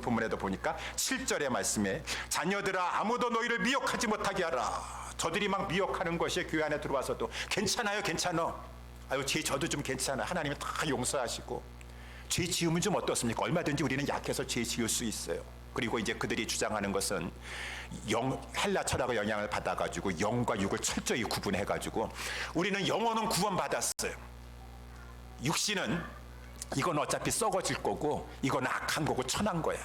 본문에도 보니까 7절의 말씀에 자녀들아 아무도 너희를 미혹하지 못하게 하라. 저들이 막 미혹하는 것이 교회 안에 들어와서도 괜찮아요. 괜찮아. 아유 죄 저도 좀 괜찮아. 하나님이 다 용서하시고 죄 지으면 좀 어떻습니까? 얼마든지 우리는 약해서 죄 지을 수 있어요. 그리고 이제 그들이 주장하는 것은 헬라 철학의 영향을 받아가지고 영과 육을 철저히 구분해가지고 우리는 영혼은 구원받았어요. 육신은 이건 어차피 썩어질 거고 이건 악한 거고 천한 거야.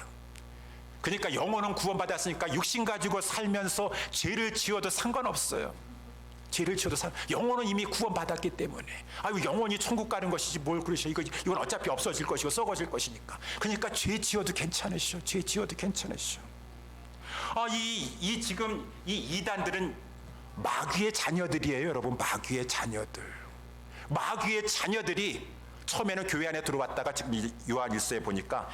그러니까 영혼은 구원받았으니까 육신 가지고 살면서 죄를 지어도 상관없어요. 죄를 지어도 영혼은 이미 구원받았기 때문에 아유 영혼이 천국 가는 것이지 뭘 그러셔. 이건 어차피 없어질 것이고 썩어질 것이니까. 그러니까 죄 지어도 괜찮으시오. 죄 지어도 괜찮으시오. 지금 이 이단들은 마귀의 자녀들이에요, 여러분. 마귀의 자녀들. 마귀의 자녀들이 처음에는 교회 안에 들어왔다가 지금 요한 1서에 보니까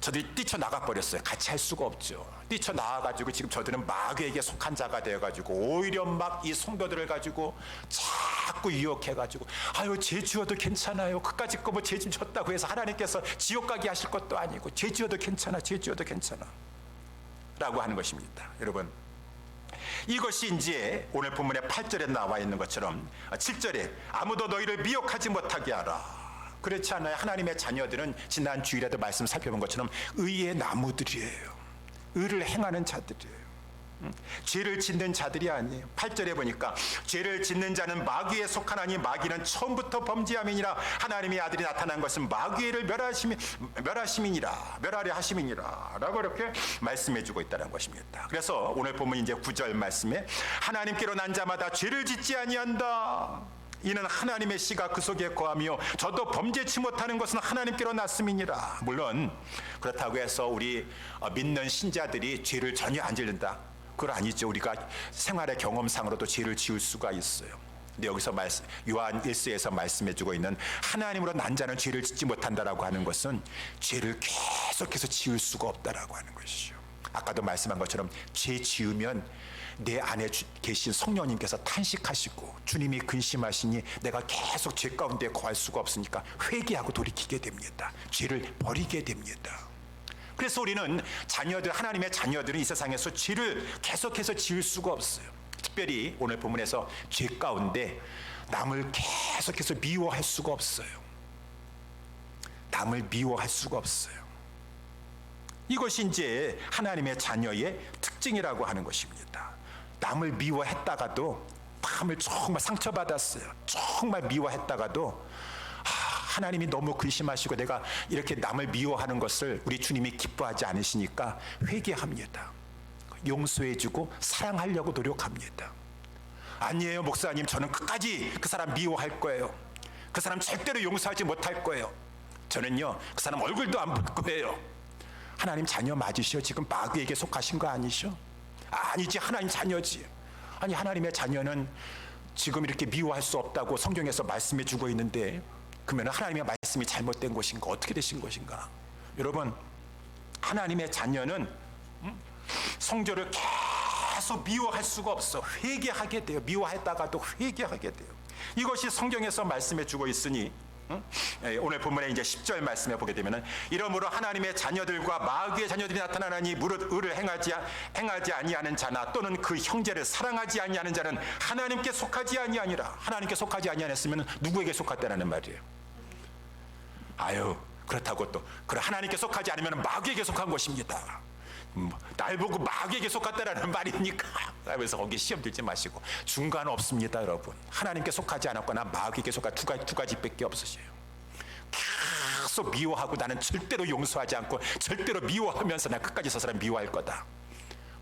저들이 뛰쳐나가 버렸어요. 같이 할 수가 없죠. 뛰쳐나와가지고 지금 저들은 마귀에게 속한 자가 되어가지고 오히려 막 이 성도들을 가지고 자꾸 유혹해가지고 아유 죄 지어도 괜찮아요. 그까짓 거 뭐 죄 좀 졌다고 해서 하나님께서 지옥 가게 하실 것도 아니고 죄 지어도 괜찮아. 죄 지어도 괜찮아 라고 하는 것입니다. 여러분, 이것이 이제 오늘 본문의 8절에 나와 있는 것처럼 7절에 아무도 너희를 미혹하지 못하게 하라. 그렇지 않아요? 하나님의 자녀들은 지난 주일에도 말씀 살펴본 것처럼 의의 나무들이에요. 의를 행하는 자들이에요. 죄를 짓는 자들이 아니에요. 8절에 보니까 죄를 짓는 자는 마귀에 속하나니 마귀는 처음부터 범죄함이니라. 하나님의 아들이 나타난 것은 마귀를 멸하려 하심이니라 라고 이렇게 말씀해 주고 있다는 것입니다. 그래서 오늘 보면 이제 9절 말씀에 하나님께로 난 자마다 죄를 짓지 아니한다. 이는 하나님의 씨가 그 속에 거하며 저도 범죄치 못하는 것은 하나님께로 났음이니라. 물론 그렇다고 해서 우리 믿는 신자들이 죄를 전혀 안 짓는다, 그건 아니죠. 우리가 생활의 경험상으로도 죄를 지을 수가 있어요. 근데 여기서 요한 1서에서 말씀해주고 있는 하나님으로 난 자는 죄를 짓지 못한다라고 하는 것은 죄를 계속해서 지을 수가 없다라고 하는 것이죠. 아까도 말씀한 것처럼 죄 지으면 내 안에 계신 성령님께서 탄식하시고 주님이 근심하시니 내가 계속 죄 가운데 거할 수가 없으니까 회개하고 돌이키게 됩니다. 죄를 버리게 됩니다. 그래서 우리는 하나님의 자녀들은 이 세상에서 죄를 계속해서 지을 수가 없어요. 특별히 오늘 본문에서 죄 가운데 남을 계속해서 미워할 수가 없어요. 남을 미워할 수가 없어요. 이것이 이제 하나님의 자녀의 특징이라고 하는 것입니다. 남을 미워했다가도, 남을 정말 상처받았어요. 정말 미워했다가도 하나님이 너무 근심하시고 내가 이렇게 남을 미워하는 것을 우리 주님이 기뻐하지 않으시니까 회개합니다. 용서해주고 사랑하려고 노력합니다. 아니에요 목사님, 저는 끝까지 그 사람 미워할 거예요. 그 사람 절대로 용서하지 못할 거예요. 저는요 그 사람 얼굴도 안 볼 거예요. 하나님 자녀 맞으시오? 지금 마귀에게 속하신 거 아니시오? 아니지, 하나님 자녀지. 아니, 하나님의 자녀는 지금 이렇게 미워할 수 없다고 성경에서 말씀해 주고 있는데, 그러면 하나님의 말씀이 잘못된 것인가? 어떻게 되신 것인가? 여러분, 하나님의 자녀는 성조를 계속 미워할 수가 없어. 회개하게 돼요. 미워했다가도 회개하게 돼요. 이것이 성경에서 말씀해 주고 있으니 오늘 본문에 이제 10절 말씀해 보게 되면은, 이러므로 하나님의 자녀들과 마귀의 자녀들이 나타나니 무릇 의를 행하지 아니하는 자나 또는 그 형제를 사랑하지 아니하는 자는 하나님께 속하지 아니하니라. 하나님께 속하지 아니하였으면 누구에게 속았다는 말이에요? 아유, 그렇다고 또 하나님께 속하지 않으면 마귀에게 속한 것입니다. 날 보고 마귀에게 속았다라는 말입니까? 그래서 거기 시험 들지 마시고, 중간 없습니다. 여러분, 하나님께 속하지 않았거나 마귀에게 속한 두 가지밖에 없으세요. 계속 미워하고 나는 절대로 용서하지 않고 절대로 미워하면서 나 끝까지 저 사람 미워할 거다.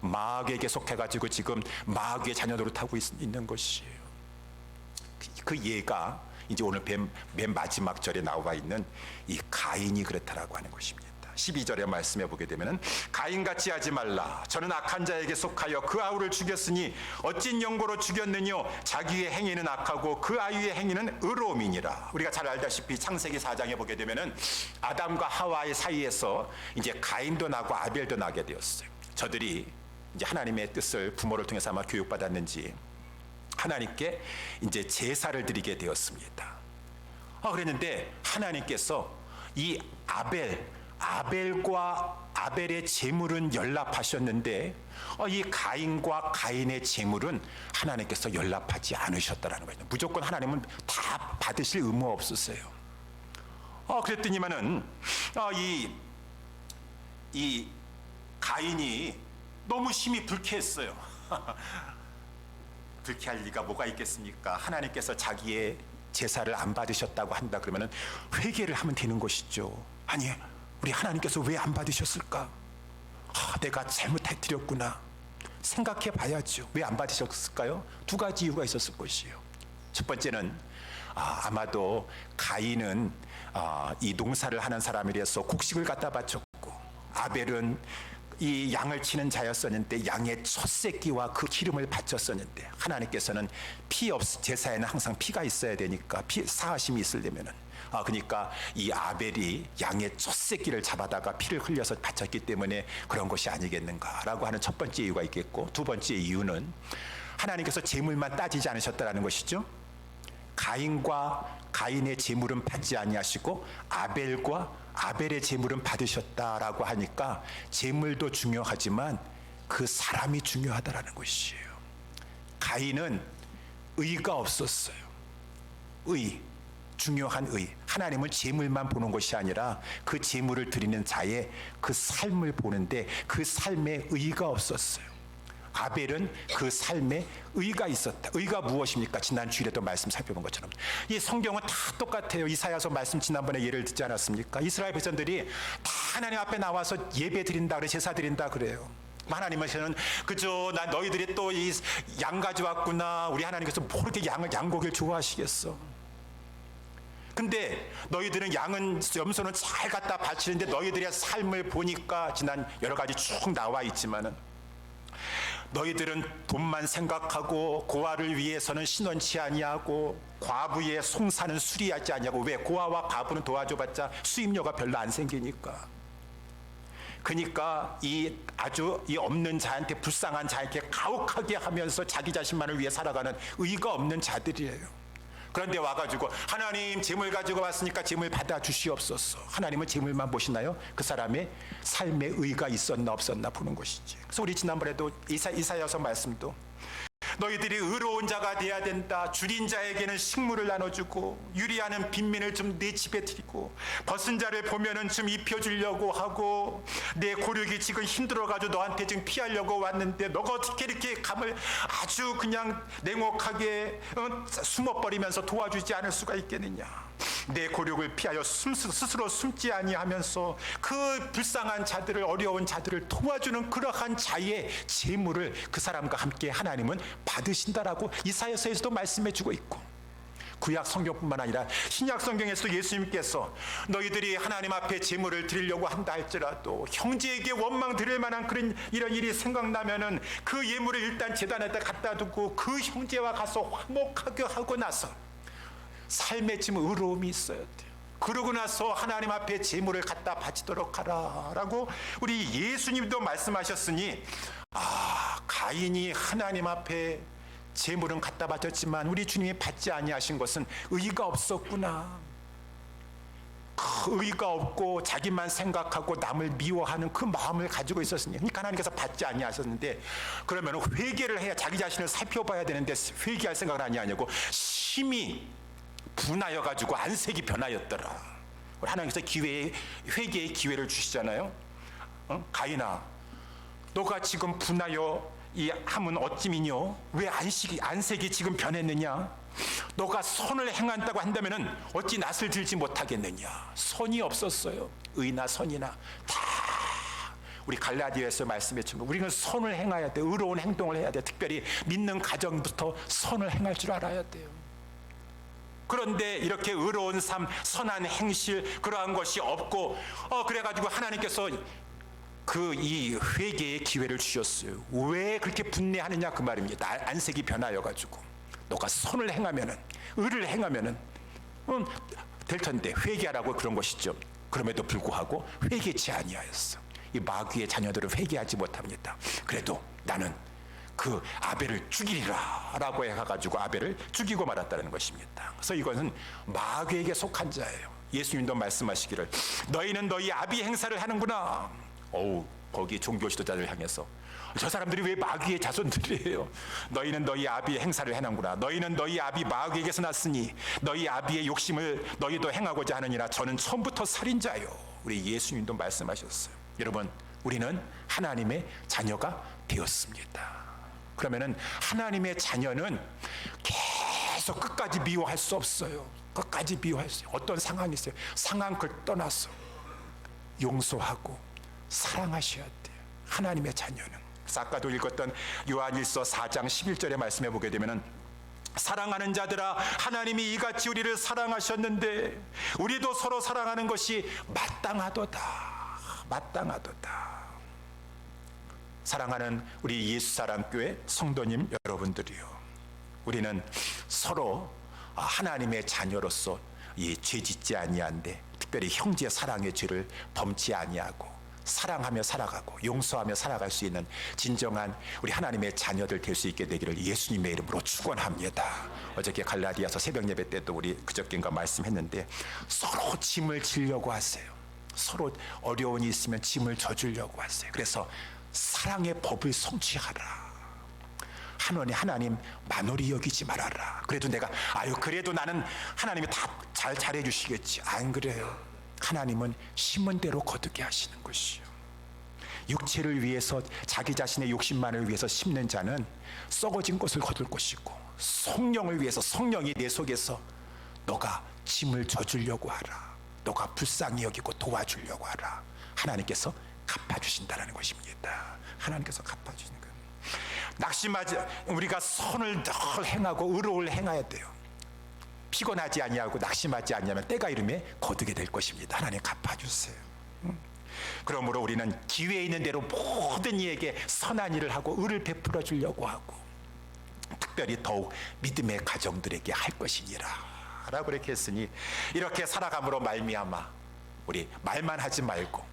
마귀에게 속해가지고 지금 마귀의 자녀 노릇하고 있는 것이에요. 그 예가 이제 오늘 맨 마지막 절에 나와 있는 이 가인이 그렇다라고 하는 것입니다. 12절에 말씀해 보게 되면은, 가인같이 하지 말라. 저는 악한 자에게 속하여 그 아우를 죽였으니 어찐 영고로 죽였느뇨. 자기의 행위는 악하고 그 아이의 행위는 의로움이니라. 우리가 잘 알다시피 창세기 4장에 보게 되면은 아담과 하와의 사이에서 이제 가인도 나고 아벨도 나게 되었어요. 저들이 이제 하나님의 뜻을 부모를 통해서 아마 교육받았는지 하나님께 이제 제사를 드리게 되었습니다. 그랬는데 하나님께서 이 아벨과 아벨의 제물은 연락하셨는데 이 가인과 가인의 제물은 하나님께서 연락하지 않으셨다는 거예요. 무조건 하나님은 다 받으실 의무 없으세요. 그랬더니만은 이 가인이 너무 심히 불쾌했어요. 불쾌할 리가 뭐가 있겠습니까? 하나님께서 자기의 제사를 안 받으셨다고 한다 그러면은 회개를 하면 되는 것이죠. 아니, 우리 하나님께서 왜 안 받으셨을까? 내가 잘못해드렸구나. 생각해 봐야죠. 왜 안 받으셨을까요? 두 가지 이유가 있었을 것이에요. 첫 번째는 아마도 가인은 이 농사를 하는 사람이라서 곡식을 갖다 바쳤고, 아벨은 이 양을 치는 자였었는데 양의 첫 새끼와 그 기름을 바쳤었는데, 하나님께서는 제사에는 항상 피가 있어야 되니까 사하심이 있으려면은 그러니까 이 아벨이 양의 첫 새끼를 잡아다가 피를 흘려서 바쳤기 때문에 그런 것이 아니겠는가라고 하는 첫 번째 이유가 있겠고, 두 번째 이유는 하나님께서 제물만 따지지 않으셨다라는 것이죠. 가인과 가인의 제물은 받지 아니하시고 아벨과 아벨의 제물은 받으셨다라고 하니까 제물도 중요하지만 그 사람이 중요하다라는 것이에요. 가인은 의가 없었어요. 중요한 의. 하나님은 제물만 보는 것이 아니라 그 제물을 드리는 자의 그 삶을 보는데 그 삶에 의가 없었어요. 아벨은 그 삶에 의가 있었다. 의가 무엇입니까? 지난 주일에도 말씀 살펴본 것처럼 이 성경은 다 똑같아요. 이사야서 말씀 지난번에 예를 듣지 않았습니까? 이스라엘 백성들이 다 하나님 앞에 나와서 예배 드린다 그래, 제사 드린다 그래요. 하나님께서는 그저 나 너희들이 또 이 양 가져왔구나. 우리 하나님께서 뭐 이렇게 양고기를 좋아하시겠어? 근데 너희들은 양은 염소는 잘 갖다 바치는데 너희들의 삶을 보니까 지난 여러 가지 쭉 나와 있지만은 너희들은 돈만 생각하고 고아를 위해서는 신원치 아니하고 과부의 송사는 수리하지 아니하고. 왜? 고아와 과부는 도와줘봤자 수입료가 별로 안 생기니까. 그러니까 이 아주 이 없는 자한테, 불쌍한 자에게 가혹하게 하면서 자기 자신만을 위해 살아가는 의가 없는 자들이에요. 그런데 와가지고 하나님 재물 가지고 왔으니까 재물 받아 주시옵소서. 하나님은 재물만 보시나요? 그 사람의 삶에 의가 있었나 없었나 보는 것이지. 그래서 우리 지난번에도 이사야서 말씀도 너희들이 의로운 자가 돼야 된다. 줄인 자에게는 식물을 나눠주고 유리하는 빈민을 좀 내 집에 드리고 벗은 자를 보면은 좀 입혀주려고 하고 내 고력이 지금 힘들어가지고 너한테 지금 피하려고 왔는데 너가 어떻게 이렇게 감을 아주 그냥 냉혹하게 숨어버리면서 도와주지 않을 수가 있겠느냐. 내 고력을 피하여 스스로 숨지 아니하면서 그 불쌍한 자들을, 어려운 자들을 도와주는 그러한 자의 재물을 그 사람과 함께 하나님은 받으신다라고 이사야서에서도 말씀해 주고 있고, 구약 성경뿐만 아니라 신약 성경에서도 예수님께서 너희들이 하나님 앞에 재물을 드리려고 한다 할지라도 형제에게 원망 드릴 만한 그런 이런 일이 생각나면은 그 예물을 일단 제단에다 갖다 두고 그 형제와 가서 화목하게 하고 나서 삶에 지금 의로움이 있어야 돼요. 그러고 나서 하나님 앞에 재물을 갖다 바치도록 하라라고 우리 예수님도 말씀하셨으니, 가인이 하나님 앞에 재물은 갖다 바쳤지만 우리 주님이 받지 아니하신 것은 의가 없었구나. 의가 없고 자기만 생각하고 남을 미워하는 그 마음을 가지고 있었으니, 그러니까 하나님께서 받지 아니하셨는데, 그러면 회개를 해야 자기 자신을 살펴봐야 되는데 회개할 생각을 아니하냐고 심히 분하여 가지고 안색이 변하였더라. 하나님께서 회개의 기회를 주시잖아요. 가인아, 너가 지금 분하여 이 함은 어찌미뇨? 왜 안색이 지금 변했느냐? 너가 선을 행한다고 한다면은 어찌 낯을 들지 못하겠느냐? 선이 없었어요. 의나 선이나 다 우리 갈라디아에서 말씀했지만 우리는 선을 행해야 돼. 의로운 행동을 해야 돼. 특별히 믿는 가정부터 선을 행할 줄 알아야 돼요. 그런데 이렇게 의로운 삶, 선한 행실, 그러한 것이 없고 그래가지고 하나님께서 이 회개의 기회를 주셨어요. 왜 그렇게 분내하느냐 그 말입니다. 안색이 변하여가지고 너가 선을 행하면은, 의를 행하면은 될 텐데 회개하라고 그런 것이죠. 그럼에도 불구하고 회개치 아니하였어. 이 마귀의 자녀들은 회개하지 못합니다. 그래도 나는 그 아벨을 죽이리라 라고 해가지고 아벨을 죽이고 말았다는 것입니다. 그래서 이것은 마귀에게 속한 자예요. 예수님도 말씀하시기를 너희는 너희 아비 행사를 하는구나. 거기 종교 지도자들 향해서 저 사람들이 왜 마귀의 자손들이에요? 너희는 너희 아비의 행사를 해는구나. 너희는 너희 아비 마귀에게서 났으니 너희 아비의 욕심을 너희도 행하고자 하느니라. 저는 처음부터 살인자요. 우리 예수님도 말씀하셨어요. 여러분, 우리는 하나님의 자녀가 되었습니다. 그러면은 하나님의 자녀는 계속 끝까지 미워할 수 없어요. 끝까지 미워할 수 없어요. 어떤 상황이 있어요. 상황을 떠나서 용서하고 사랑하셔야 돼요. 하나님의 자녀는. 그래서 아까도 읽었던 요한일서 4장 11절에 말씀해 보게 되면은 사랑하는 자들아, 하나님이 이같이 우리를 사랑하셨는데 우리도 서로 사랑하는 것이 마땅하도다. 사랑하는 우리 예수사랑교회 성도님 여러분들이요, 우리는 서로 하나님의 자녀로서 죄 짓지 아니한데 특별히 형제 사랑의 죄를 범치 아니하고 사랑하며 살아가고 용서하며 살아갈 수 있는 진정한 우리 하나님의 자녀들 될 수 있게 되기를 예수님의 이름으로 축원합니다. 어저께 갈라디아서 새벽 예배 때도 우리 그저께인가 말씀했는데 서로 짐을 지려고 하세요. 서로 어려움이 있으면 짐을 져주려고 하세요. 그래서 사랑의 법을 성취하라. 하나님 만홀히 여기지 말아라. 그래도 그래도 나는 하나님이 다 잘해 주시겠지. 안 그래요. 하나님은 심은 대로 거두게 하시는 것이요. 육체를 위해서 자기 자신의 욕심만을 위해서 심는 자는 썩어진 것을 거둘 것이고, 성령을 위해서 성령이 내 속에서 너가 짐을 져주려고 하라, 너가 불쌍히 여기고 도와주려고 하라, 하나님께서 갚아주신다는 것입니다. 하나님께서 갚아주시는 거예요. 낙심하지, 우리가 선을 늘 행하고 의로를 행해야 돼요. 피곤하지 아니하고 낙심하지 않냐면 때가 이르면 거두게 될 것입니다. 하나님 갚아주세요. 그러므로 우리는 기회 있는 대로 모든 이에게 선한 일을 하고 의를 베풀어 주려고 하고, 특별히 더욱 믿음의 가정들에게 할 것이니라 라고 이렇게 했으니, 이렇게 살아감으로 말미암아 우리 말만 하지 말고,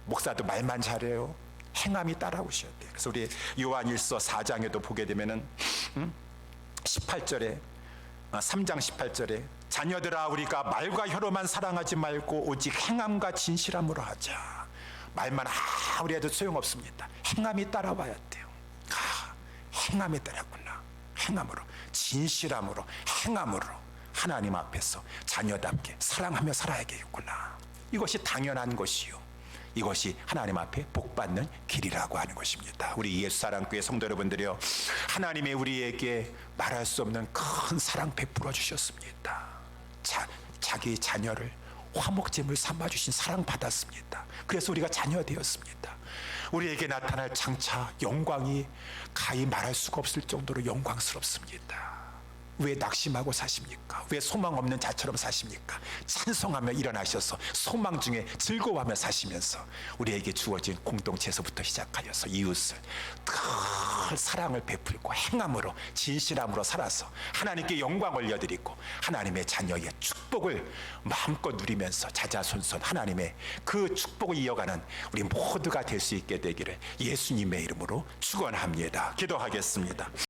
목사도 말만 잘해요, 행함이 따라오셔야 돼요. 그래서 우리 요한일서 4장에도 보게 되면은 18절에 3장 18절에 자녀들아 우리가 말과 혀로만 사랑하지 말고 오직 행함과 진실함으로 하자. 말만 아무리 해도 소용없습니다. 행함이 따라와야 돼요. 행함이 따랐구나. 행함으로, 진실함으로, 행함으로 하나님 앞에서 자녀답게 사랑하며 살아야겠구나. 이것이 당연한 것이요, 이것이 하나님 앞에 복받는 길이라고 하는 것입니다. 우리 예수사랑교회 성도 여러분들이요, 하나님이 우리에게 말할 수 없는 큰 사랑 베풀어 주셨습니다. 자기 자녀를 화목제물 삼아주신 사랑 받았습니다. 그래서 우리가 자녀 되었습니다. 우리에게 나타날 장차 영광이 가히 말할 수가 없을 정도로 영광스럽습니다. 왜 낙심하고 사십니까? 왜 소망 없는 자처럼 사십니까? 찬송하며 일어나셔서 소망 중에 즐거워하며 사시면서 우리에게 주어진 공동체에서부터 시작하여서 이웃을 늘 사랑을 베풀고 행함으로 진실함으로 살아서 하나님께 영광 올려드리고 하나님의 자녀의 축복을 마음껏 누리면서 자자손손 하나님의 그 축복을 이어가는 우리 모두가 될 수 있게 되기를 예수님의 이름으로 축원합니다. 기도하겠습니다.